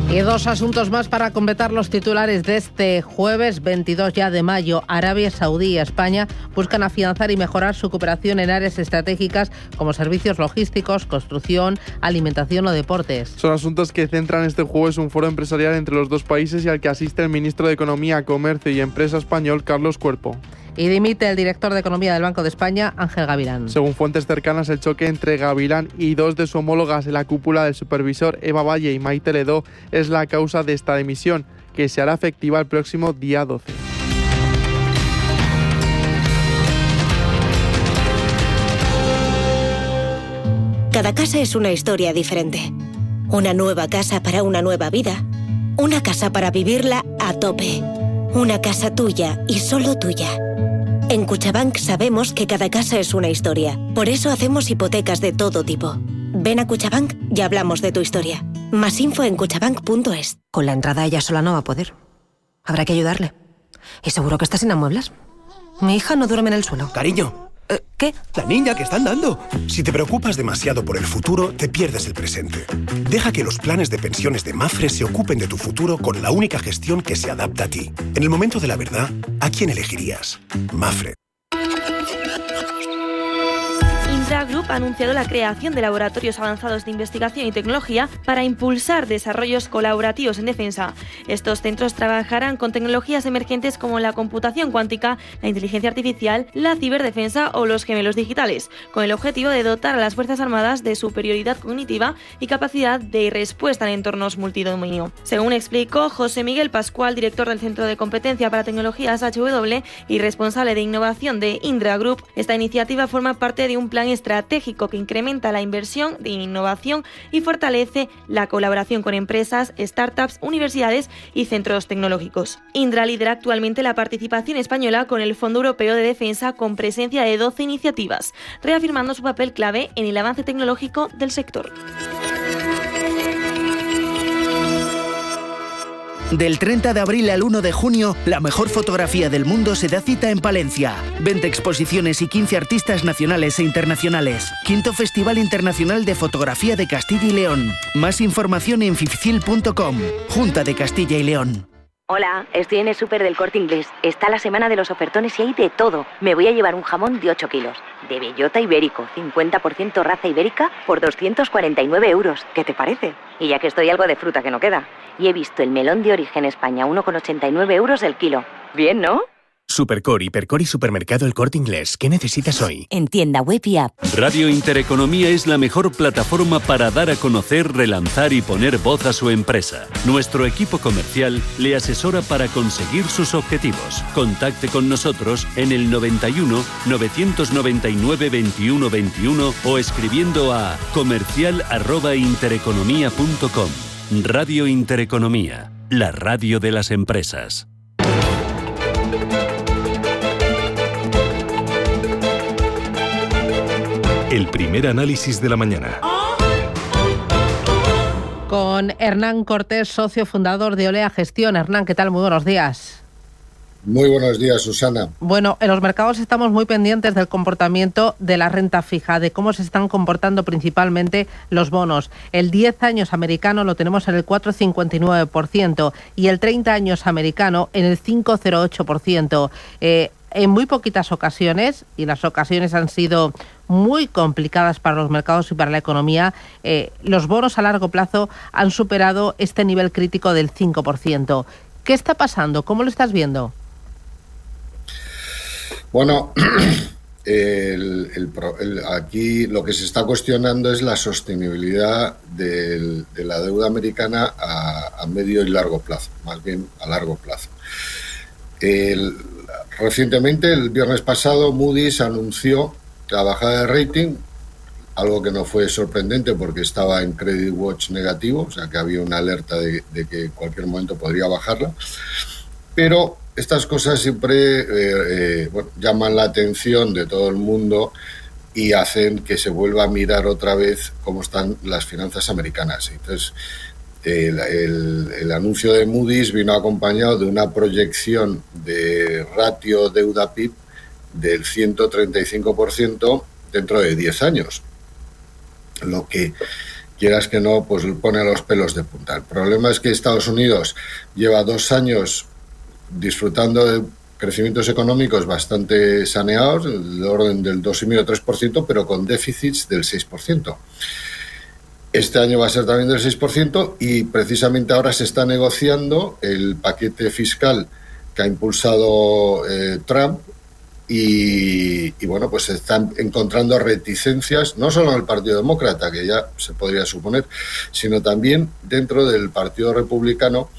Y 2 asuntos más para completar los titulares de este jueves 22 ya de mayo. Arabia Saudí y España buscan afianzar y mejorar su cooperación en áreas estratégicas como servicios logísticos, construcción, alimentación o deportes. Son asuntos que centran este jueves un foro empresarial entre los dos países y al que asiste el ministro de Economía, Comercio y Empresa español, Carlos Cuerpo. Y dimite el director de Economía del Banco de España, Ángel Gavilán. Según fuentes cercanas, el choque entre Gavilán y 2 de sus homólogas en la cúpula del supervisor, Eva Valle y Maite Ledó, es la causa de esta dimisión, que se hará efectiva el próximo día 12. Cada casa es una historia diferente. Una nueva casa para una nueva vida. Una casa para vivirla a tope. Una casa tuya y solo tuya. En Cuchabank sabemos que cada casa es una historia. Por eso hacemos hipotecas de todo tipo. Ven a Cuchabank y hablamos de tu historia. Más info en cuchabank.es. Con la entrada ella sola no va a poder. Habrá que ayudarle. Y seguro que está sin amueblas. Mi hija no duerme en el suelo. Cariño. ¿Qué? La niña que está andando. Si te preocupas demasiado por el futuro, te pierdes el presente. Deja que los planes de pensiones de Mafre se ocupen de tu futuro con la única gestión que se adapta a ti. En el momento de la verdad, ¿a quién elegirías? Mafre. Indra Group ha anunciado la creación de laboratorios avanzados de investigación y tecnología para impulsar desarrollos colaborativos en defensa. Estos centros trabajarán con tecnologías emergentes como la computación cuántica, la inteligencia artificial, la ciberdefensa o los gemelos digitales, con el objetivo de dotar a las Fuerzas Armadas de superioridad cognitiva y capacidad de respuesta en entornos multidominio. Según explicó José Miguel Pascual, director del Centro de Competencia para Tecnologías HW y responsable de innovación de Indra Group, esta iniciativa forma parte de un plan estratégico que incrementa la inversión de innovación y fortalece la colaboración con empresas, startups, universidades y centros tecnológicos. Indra lidera actualmente la participación española con el Fondo Europeo de Defensa con presencia de 12 iniciativas, reafirmando su papel clave en el avance tecnológico del sector. Del 30 de abril al 1 de junio, la mejor fotografía del mundo se da cita en Palencia. 20 exposiciones y 15 artistas nacionales e internacionales. 5º Festival Internacional de Fotografía de Castilla y León. Más información en fifcil.com. Junta de Castilla y León. Hola, estoy en el súper del Corte Inglés. Está la semana de los ofertones y hay de todo. Me voy a llevar un jamón de 8 kilos, de bellota ibérico, 50% raza ibérica, por 249 €. ¿Qué te parece? Y ya que estoy, algo de fruta que no queda. Y he visto el melón de origen España, 1,89 € el kilo. Bien, ¿no? Supercor, Hipercor y Supermercado El Corte Inglés. ¿Qué necesitas hoy? En tienda web y app. Radio Intereconomía es la mejor plataforma para dar a conocer, relanzar y poner voz a su empresa. Nuestro equipo comercial le asesora para conseguir sus objetivos. Contacte con nosotros en el 91 999 21 21 o escribiendo a comercial@intereconomia.com. Radio Intereconomía, la radio de las empresas. el primer análisis de la mañana. Con Hernán Cortés, socio fundador de Olea Gestión. Hernán, ¿qué tal? Muy buenos días. Muy buenos días, Susana. Bueno, en los mercados estamos muy pendientes del comportamiento de la renta fija, de cómo se están comportando principalmente los bonos. El 10 años americano lo tenemos en el 4,59% y el 30 años americano en el 5,08%. En muy poquitas ocasiones, y las ocasiones han sido muy complicadas para los mercados y para la economía, los bonos a largo plazo han superado este nivel crítico del 5%. ¿Qué está pasando? ¿Cómo lo estás viendo? Bueno, aquí lo que se está cuestionando es la sostenibilidad de la deuda americana a medio y largo plazo, más bien a largo plazo. Recientemente, el viernes pasado, Moody's anunció la bajada de rating, algo que no fue sorprendente porque estaba en Credit Watch negativo, o sea que había una alerta de que en cualquier momento podría bajarla, pero estas cosas siempre llaman la atención de todo el mundo y hacen que se vuelva a mirar otra vez cómo están las finanzas americanas. Entonces, el anuncio de Moody's vino acompañado de una proyección de ratio deuda-PIB del 135% dentro de 10 años, lo que, quieras que no, pues pone los pelos de punta. El problema es que Estados Unidos lleva 2 años disfrutando de crecimientos económicos bastante saneados, del orden del 2,5-3%, pero con déficits del 6%. Este año va a ser también del 6% y precisamente ahora se está negociando el paquete fiscal que ha impulsado Trump y bueno, pues se están encontrando reticencias, no solo en el Partido Demócrata, que ya se podría suponer, sino también dentro del Partido Republicano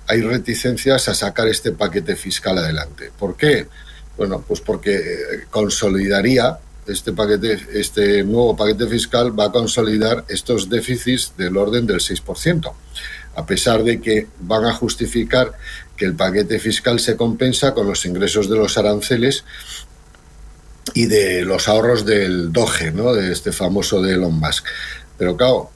hay reticencias a sacar este paquete fiscal adelante. ¿Por qué? Bueno, pues porque consolidaría este nuevo paquete fiscal, va a consolidar estos déficits del orden del 6%, a pesar de que van a justificar que el paquete fiscal se compensa con los ingresos de los aranceles y de los ahorros del Doge, ¿no?, de este famoso de Elon Musk. Pero claro,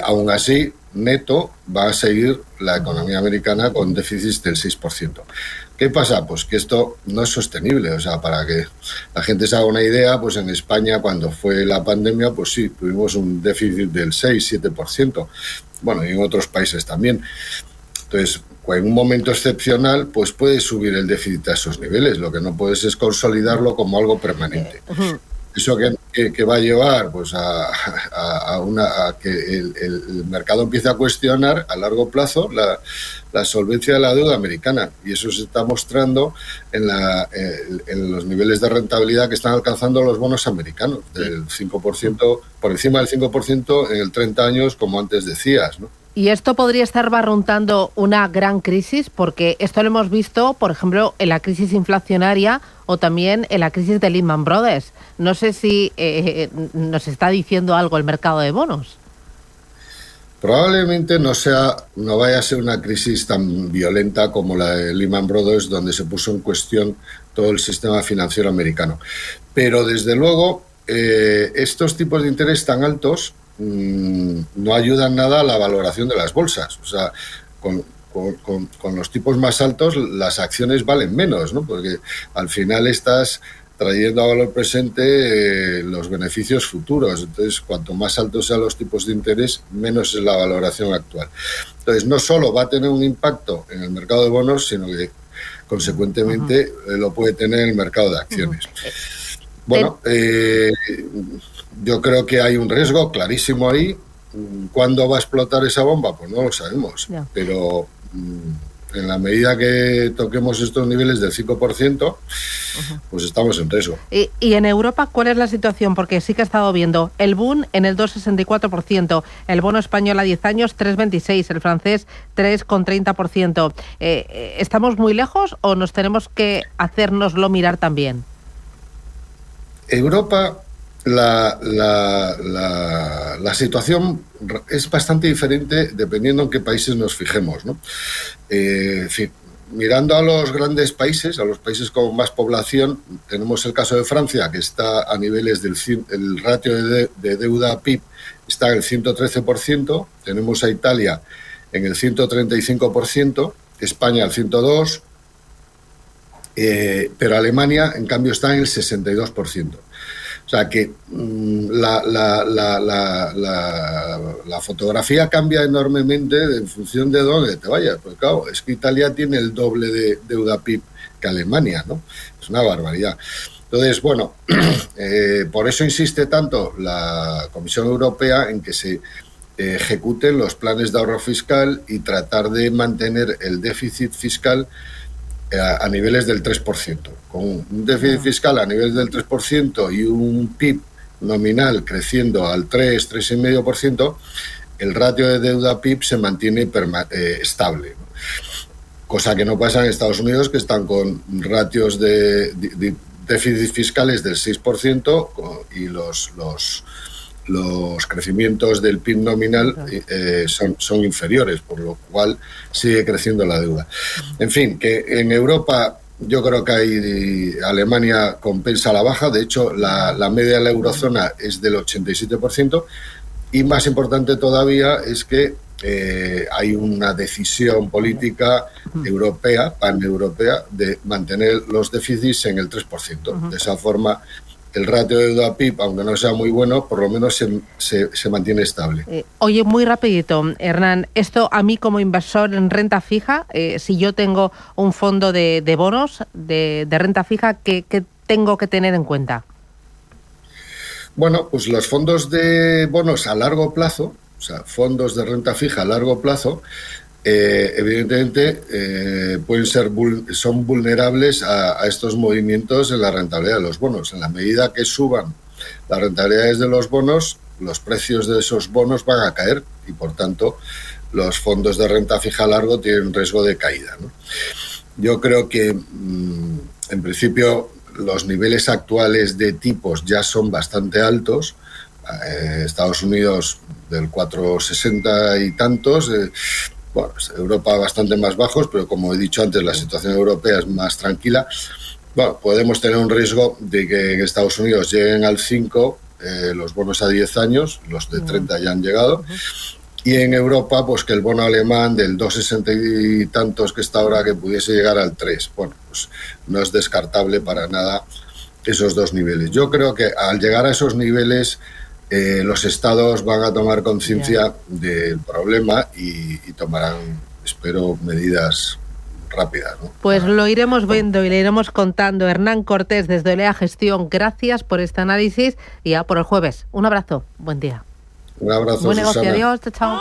aún así, neto va a seguir la economía americana con déficits del 6%. ¿Qué pasa? Pues que esto no es sostenible. O sea, para que la gente se haga una idea, pues en España, cuando fue la pandemia, pues sí, tuvimos un déficit del 6-7%. Bueno, y en otros países también. Entonces, en un momento excepcional, pues puedes subir el déficit a esos niveles. Lo que no puedes es consolidarlo como algo permanente. ¿Eso que va a llevar? Pues a que el mercado empiece a cuestionar a largo plazo la solvencia de la deuda americana, y eso se está mostrando en los niveles de rentabilidad que están alcanzando los bonos americanos, del 5%, por encima del 5% en el 30 años, como antes decías, ¿no? Y esto podría estar barruntando una gran crisis, porque esto lo hemos visto, por ejemplo, en la crisis inflacionaria o también en la crisis de Lehman Brothers. No sé si nos está diciendo algo el mercado de bonos. Probablemente no vaya a ser una crisis tan violenta como la de Lehman Brothers, donde se puso en cuestión todo el sistema financiero americano. Pero desde luego, estos tipos de interés tan altos no ayudan nada a la valoración de las bolsas. O sea, con los tipos más altos las acciones valen menos, ¿no? Porque al final estás trayendo a valor presente los beneficios futuros. Entonces, cuanto más altos sean los tipos de interés, menos es la valoración actual. Entonces, no solo va a tener un impacto en el mercado de bonos, sino que consecuentemente lo puede tener en el mercado de acciones. Bueno, yo creo que hay un riesgo clarísimo ahí. ¿Cuándo va a explotar esa bomba? Pues no lo sabemos. Pero en la medida que toquemos estos niveles del 5%, pues estamos en riesgo. ¿Y en Europa cuál es la situación? Porque sí que he estado viendo el Bund en el 2,64%, el bono español a 10 años 3,26%, el francés 3,30%. ¿Estamos muy lejos o nos tenemos que hacérnoslo mirar también? Europa, la situación es bastante diferente dependiendo en qué países nos fijemos, ¿no? En fin, mirando a los grandes países, a los países con más población, tenemos el caso de Francia, que está a niveles el ratio de deuda PIB está en el 113%, tenemos a Italia en el 135%, España al 102%, pero Alemania, en cambio, está en el 62%. O sea que la fotografía cambia enormemente en función de dónde te vayas. Porque claro, es que Italia tiene el doble de deuda PIB que Alemania, ¿no? Es una barbaridad. Entonces, bueno, por eso insiste tanto la Comisión Europea en que se ejecuten los planes de ahorro fiscal y tratar de mantener el déficit fiscal a niveles del 3%. Con un déficit fiscal a niveles del 3% y un PIB nominal creciendo al 3,5%, el ratio de deuda PIB se mantiene estable, ¿no? Cosa que no pasa en Estados Unidos, que están con ratios de déficit fiscales del 6% y los crecimientos del PIB nominal son inferiores, por lo cual sigue creciendo la deuda. En fin, que en Europa yo creo que Alemania compensa la baja. De hecho, la media de la eurozona es del 87%, y más importante todavía es que hay una decisión política europea, paneuropea, de mantener los déficits en el 3%. De esa forma, el ratio de deuda PIB, aunque no sea muy bueno, por lo menos se mantiene estable. Oye, muy rapidito, Hernán, esto a mí como inversor en renta fija, si yo tengo un fondo de bonos de renta fija, ¿qué tengo que tener en cuenta? Bueno, pues los fondos de bonos a largo plazo, o sea, fondos de renta fija a largo plazo, evidentemente son vulnerables a estos movimientos en la rentabilidad de los bonos. En la medida que suban las rentabilidades de los bonos, los precios de esos bonos van a caer y, por tanto, los fondos de renta fija largo tienen riesgo de caída, ¿no? Yo creo que, en principio, los niveles actuales de tipos ya son bastante altos. Estados Unidos del 4,60 y tantos, bueno, Europa bastante más bajos, pero como he dicho antes, la situación europea es más tranquila. Bueno, podemos tener un riesgo de que en Estados Unidos lleguen al 5 los bonos a 10 años, los de 30 ya han llegado, y en Europa, pues que el bono alemán del 2,60 y tantos que está ahora, que pudiese llegar al 3. Bueno, pues no es descartable para nada esos dos niveles. Yo creo que al llegar a esos niveles, los estados van a tomar conciencia del problema y tomarán, espero, medidas rápidas, ¿no? Pues lo iremos viendo y le iremos contando. Hernán Cortés, desde Olea Gestión, gracias por este análisis y ya por el jueves. Un abrazo, buen día. Un abrazo, buen negocio, Susana. adiós, chao.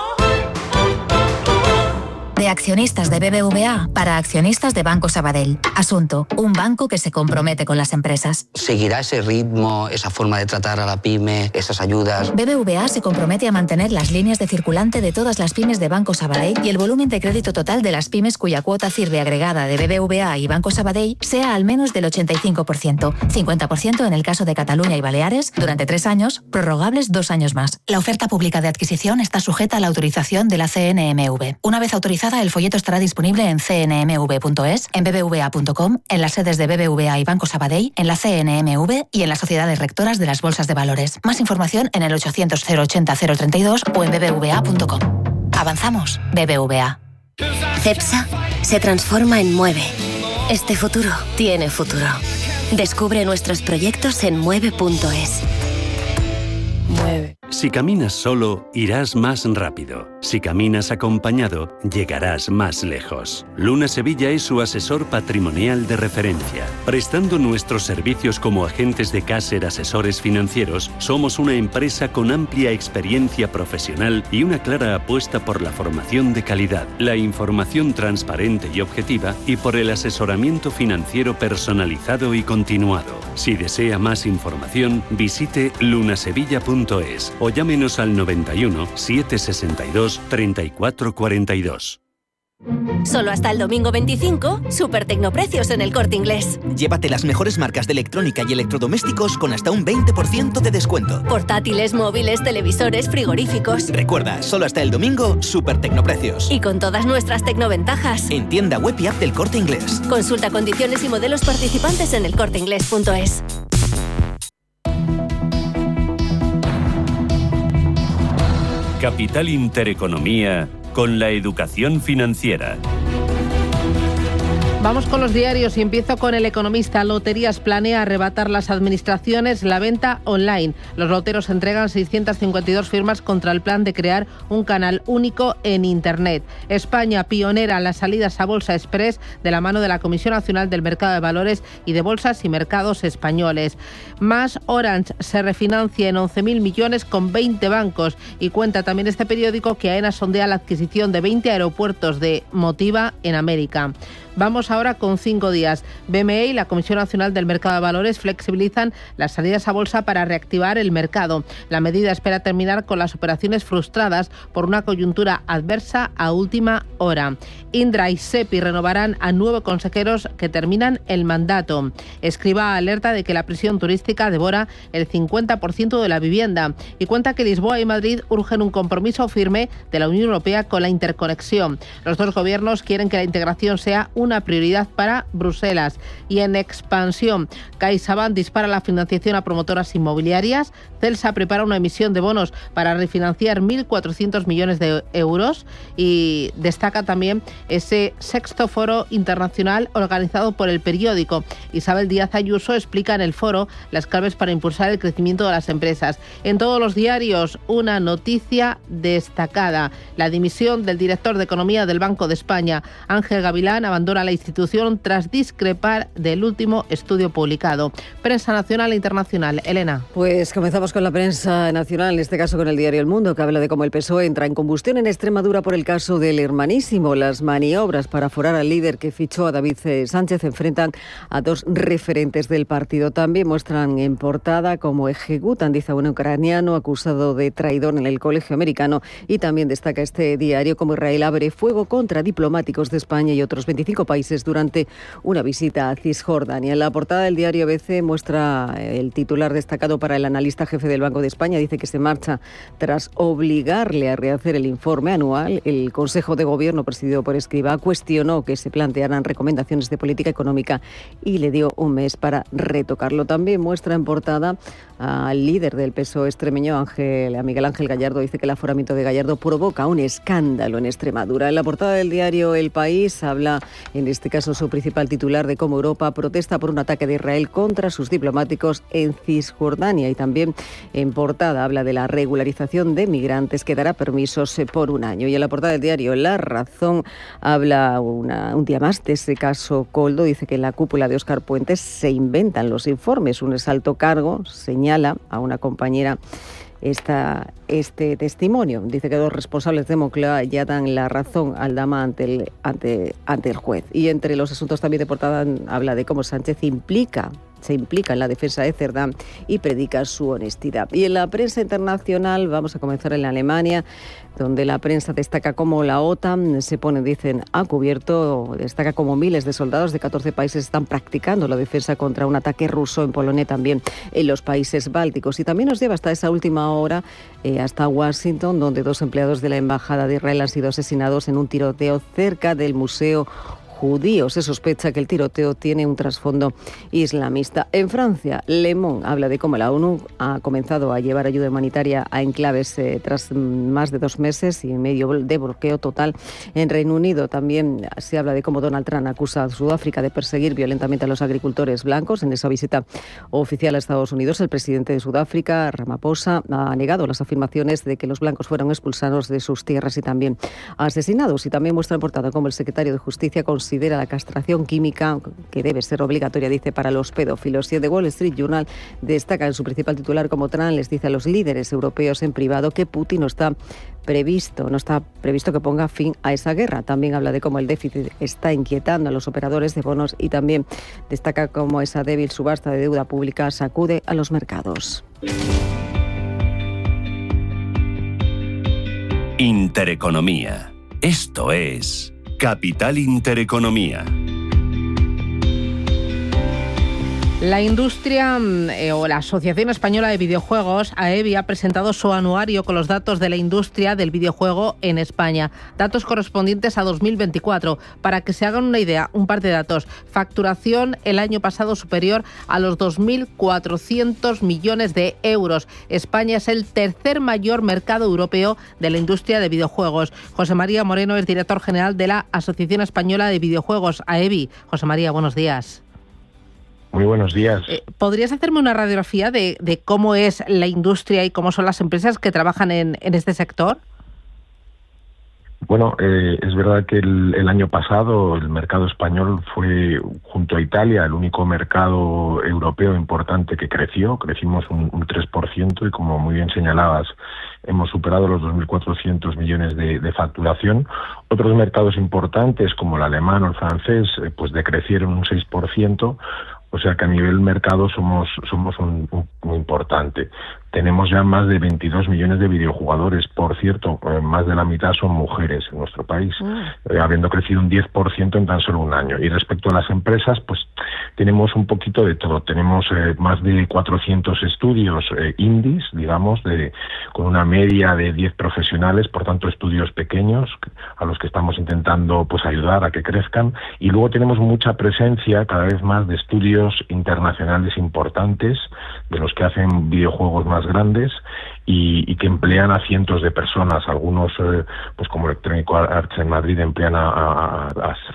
De accionistas de BBVA para accionistas de Banco Sabadell. Asunto: un banco que se compromete con las empresas. ¿Seguirá ese ritmo, esa forma de tratar a la pyme, esas ayudas? BBVA se compromete a mantener las líneas de circulante de todas las pymes de Banco Sabadell y el volumen de crédito total de las pymes cuya cuota CIRBE agregada de BBVA y Banco Sabadell sea al menos del 85%, 50% en el caso de Cataluña y Baleares, durante 3 años, prorrogables 2 años más. La oferta pública de adquisición está sujeta a la autorización de la CNMV. Una vez autorizada, el folleto estará disponible en cnmv.es, en bbva.com, en las sedes de BBVA y Banco Sabadell, en la CNMV y en las sociedades rectoras de las bolsas de valores. Más información en el 800 080 032 o en bbva.com. Avanzamos, BBVA. CEPSA se transforma en Mueve. Este futuro tiene futuro. Descubre nuestros proyectos en mueve.es. Mueve. Si caminas solo, irás más rápido. Si caminas acompañado, llegarás más lejos. Luna Sevilla es su asesor patrimonial de referencia. Prestando nuestros servicios como agentes de Caser Asesores Financieros, somos una empresa con amplia experiencia profesional y una clara apuesta por la formación de calidad, la información transparente y objetiva y por el asesoramiento financiero personalizado y continuado. Si desea más información, visite lunasevilla.es o llámenos al 91 762 3442. Solo hasta el domingo 25, super tecnoprecios en El Corte Inglés. Llévate las mejores marcas de electrónica y electrodomésticos con hasta un 20% de descuento. Portátiles, móviles, televisores, frigoríficos. Recuerda, solo hasta el domingo, super tecnoprecios. Y con todas nuestras tecnoventajas. En tienda web y app del Corte Inglés. Consulta condiciones y modelos participantes en elcorteinglés.es. Capital Intereconomía con la educación financiera. Vamos con los diarios y empiezo con El Economista. Loterías planea arrebatar las administraciones la venta online. Los loteros entregan 652 firmas contra el plan de crear un canal único en Internet. España pionera en las salidas a Bolsa Express de la mano de la Comisión Nacional del Mercado de Valores y de Bolsas y Mercados Españoles. Más, Orange se refinancia en 11.000 millones con 20 bancos y cuenta también este periódico que AENA sondea la adquisición de 20 aeropuertos de Motiva en América. Vamos ahora con 5 días. BME y la Comisión Nacional del Mercado de Valores flexibilizan las salidas a bolsa para reactivar el mercado. La medida espera terminar con las operaciones frustradas por una coyuntura adversa a última hora. Indra y SEPI renovarán a 9 consejeros que terminan el mandato. Escriba alerta de que la presión turística devora el 50% de la vivienda y cuenta que Lisboa y Madrid urgen un compromiso firme de la Unión Europea con la interconexión. Los dos gobiernos quieren que la integración sea una prioridad para Bruselas. Y en expansión, CaixaBank dispara la financiación a promotoras inmobiliarias. Celsa prepara una emisión de bonos para refinanciar 1.400 millones de euros y destaca también ese 6º foro internacional organizado por El Periódico. Isabel Díaz Ayuso explica en el foro las claves para impulsar el crecimiento de las empresas. En todos los diarios, una noticia destacada: la dimisión del director de Economía del Banco de España. Ángel Gavilán abandona la institución tras discrepar del último estudio publicado. Prensa nacional e internacional. Elena. Pues comenzamos con la prensa nacional, en este caso con el diario El Mundo, que habla de cómo el PSOE entra en combustión en Extremadura por el caso del Hermanísimo. Las maniobras para aforar al líder que fichó a David Sánchez enfrentan a 2 referentes del partido. También muestran en portada cómo ejecutan, dice, a un ucraniano acusado de traidor en el colegio americano, y también destaca este diario cómo Israel abre fuego contra diplomáticos de España y otros 25 países durante una visita a Cisjordania. En la portada del diario ABC muestra el titular destacado para el analista jefe del Banco de España. Dice que se marcha tras obligarle a rehacer el informe anual. El Consejo de Gobierno, presidido por Escrivá, cuestionó que se plantearan recomendaciones de política económica y le dio un mes para retocarlo. También muestra en portada al líder del PSOE extremeño, a Miguel Ángel Gallardo. Dice que el aforamiento de Gallardo provoca un escándalo en Extremadura. En la portada del diario El País habla, en este caso su principal titular, de cómo Europa protesta por un ataque de Israel contra sus diplomáticos en Cisjordania, y también en portada habla de la regularización de migrantes que dará permisos por un año. Y en la portada del diario La Razón habla un día más de ese caso Koldo. Dice que en la cúpula de Óscar Puentes se inventan los informes. Un exalto cargo señala a una compañera este testimonio. Dice que 2 responsables de Moncloa ya dan la razón al Dama ante el juez. Y entre los asuntos también de portada habla de cómo Sánchez se implica en la defensa de Cerdá y predica su honestidad. Y en la prensa internacional vamos a comenzar en Alemania, donde la prensa destaca cómo la OTAN se pone, dicen, a cubierto. Destaca cómo miles de soldados de 14 países están practicando la defensa contra un ataque ruso en Polonia, también en los países bálticos. Y también nos lleva hasta esa última hora, hasta Washington, donde 2 empleados de la Embajada de Israel han sido asesinados en un tiroteo cerca del Museo Judío. Se sospecha que el tiroteo tiene un trasfondo islamista. En Francia, Le Monde habla de cómo la ONU ha comenzado a llevar ayuda humanitaria a enclaves tras más de 2 meses y medio de bloqueo total. En Reino Unido también se habla de cómo Donald Trump acusa a Sudáfrica de perseguir violentamente a los agricultores blancos. En esa visita oficial a Estados Unidos, el presidente de Sudáfrica, Ramaphosa, ha negado las afirmaciones de que los blancos fueron expulsados de sus tierras y también asesinados. Y también muestra en portada cómo el secretario de Justicia considera la castración química, que debe ser obligatoria, dice, para los pedófilos. Y The Wall Street Journal destaca en su principal titular cómo Trump les dice a los líderes europeos en privado que Putin no está previsto que ponga fin a esa guerra. También habla de cómo el déficit está inquietando a los operadores de bonos y también destaca cómo esa débil subasta de deuda pública sacude a los mercados. Intereconomía. Esto es Capital Intereconomía. La industria o la Asociación Española de Videojuegos, AEVI, ha presentado su anuario con los datos de la industria del videojuego en España. Datos correspondientes a 2024. Para que se hagan una idea, un par de datos. Facturación el año pasado superior a los 2.400 millones de euros. España es el tercer mayor mercado europeo de la industria de videojuegos. José María Moreno es director general de la Asociación Española de Videojuegos, AEVI. José María, buenos días. Muy buenos días. ¿Podrías hacerme una radiografía de cómo es la industria y cómo son las empresas que trabajan en este sector? Bueno, es verdad que el año pasado el mercado español fue, junto a Italia, el único mercado europeo importante que creció. Crecimos un 3% y, como muy bien señalabas, hemos superado los 2.400 millones de facturación. Otros mercados importantes, como el alemán o el francés, pues decrecieron un 6%. O sea que a nivel mercado somos muy importante. Tenemos ya más de 22 millones de videojugadores. Por cierto, más de la mitad son mujeres en nuestro país, habiendo crecido un 10% en tan solo un año. Y respecto a las empresas, pues tenemos un poquito de todo. Tenemos más de 400 estudios indies, digamos, con una media de 10 profesionales, por tanto estudios pequeños a los que estamos intentando pues ayudar a que crezcan. Y luego tenemos mucha presencia cada vez más de estudios internacionales importantes, de los que hacen videojuegos más grandes y que emplean a cientos de personas. Algunos, pues como Electronic Arts en Madrid, emplean a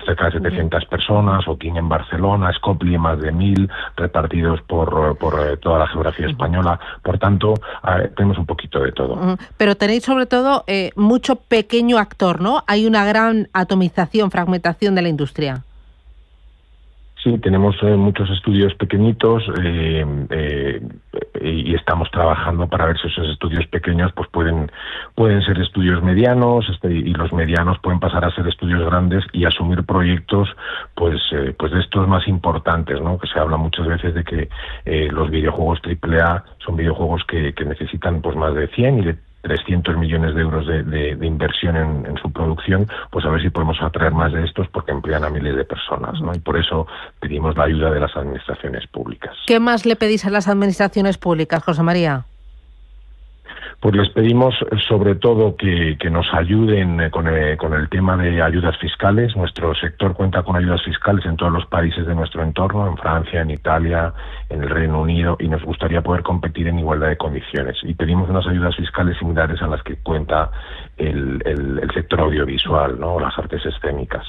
cerca de 700 personas, o King en Barcelona, Scopely más de 1.000, repartidos por toda la geografía española. Por tanto, tenemos un poquito de todo. Pero tenéis sobre todo mucho pequeño actor, ¿no? Hay una gran atomización, fragmentación de la industria. Sí, tenemos muchos estudios pequeñitos y estamos trabajando para ver si esos estudios pequeños pues pueden ser estudios medianos, y los medianos pueden pasar a ser estudios grandes y asumir proyectos pues de estos más importantes, ¿no? Que se habla muchas veces de que los videojuegos AAA son videojuegos que necesitan pues más de 100 y de 300 millones de euros de inversión en su producción, pues a ver si podemos atraer más de estos, porque emplean a miles de personas, ¿no? Y por eso pedimos la ayuda de las administraciones públicas. ¿Qué más le pedís a las administraciones públicas, José María? Pues les pedimos sobre todo que nos ayuden con el tema de ayudas fiscales. Nuestro sector cuenta con ayudas fiscales en todos los países de nuestro entorno, en Francia, en Italia, en el Reino Unido, y nos gustaría poder competir en igualdad de condiciones. Y pedimos unas ayudas fiscales similares a las que cuenta el sector audiovisual, ¿no? Las artes escénicas.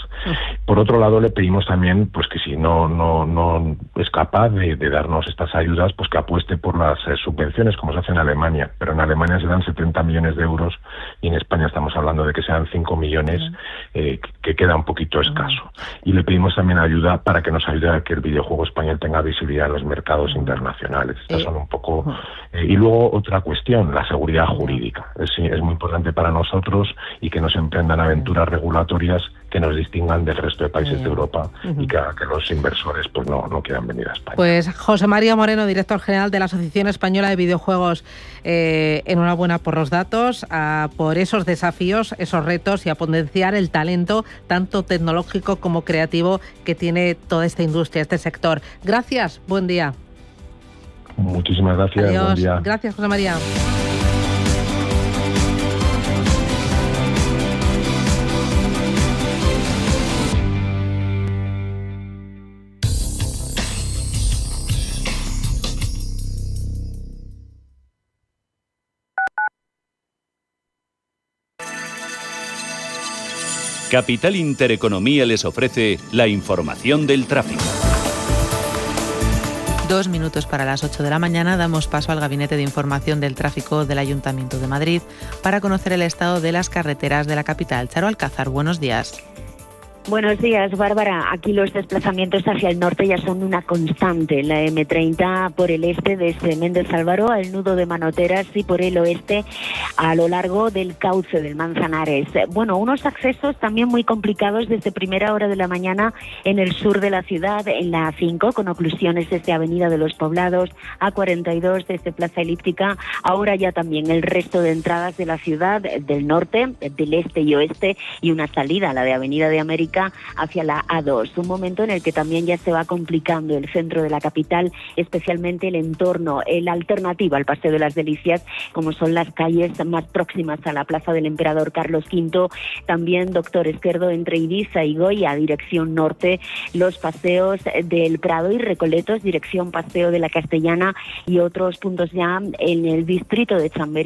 Por otro lado, le pedimos también pues que si no es capaz de darnos estas ayudas, pues que apueste por las subvenciones, como se hace en Alemania. Pero en Alemania se dan 70 millones de euros y en España estamos hablando de que sean 5 millones, que queda un poquito escaso. Y le pedimos también ayuda para que nos ayude a que el videojuego español tenga visibilidad en los mercados internacionales. Estas son un poco... y luego otra cuestión, la seguridad jurídica. Es muy importante para nosotros, y que nos emprendan aventuras regulatorias que nos distingan del resto de países de Europa y que haga que los inversores pues no quieran venir a España. Pues José María Moreno, director general de la Asociación Española de Videojuegos, enhorabuena por los datos, por esos desafíos, esos retos, y a potenciar el talento tanto tecnológico como creativo que tiene toda esta industria, este sector. Gracias, buen día. Muchísimas gracias. Adiós. Buen día. Gracias, José María. Capital Intereconomía les ofrece la información del tráfico. 2 minutos para las 8 de la mañana, damos paso al Gabinete de Información del Tráfico del Ayuntamiento de Madrid para conocer el estado de las carreteras de la capital. Charo Alcázar, buenos días. Buenos días, Bárbara. Aquí los desplazamientos hacia el norte ya son una constante. La M30 por el este desde Méndez Álvaro al nudo de Manoteras y por el oeste a lo largo del cauce del Manzanares. Bueno, unos accesos también muy complicados desde primera hora de la mañana en el sur de la ciudad, en la A5, con oclusiones desde Avenida de los Poblados, A42 desde Plaza Elíptica. Ahora ya también el resto de entradas de la ciudad, del norte, del este y oeste, y una salida, la de Avenida de América, hacia la A2, un momento en el que también ya se va complicando el centro de la capital, especialmente el entorno, la alternativa al Paseo de las Delicias, como son las calles más próximas a la Plaza del Emperador Carlos V, también Doctor Esquerdo entre Ibiza y Goya, dirección norte, los paseos del Prado y Recoletos, dirección Paseo de la Castellana, y otros puntos ya en el distrito de Chamberí,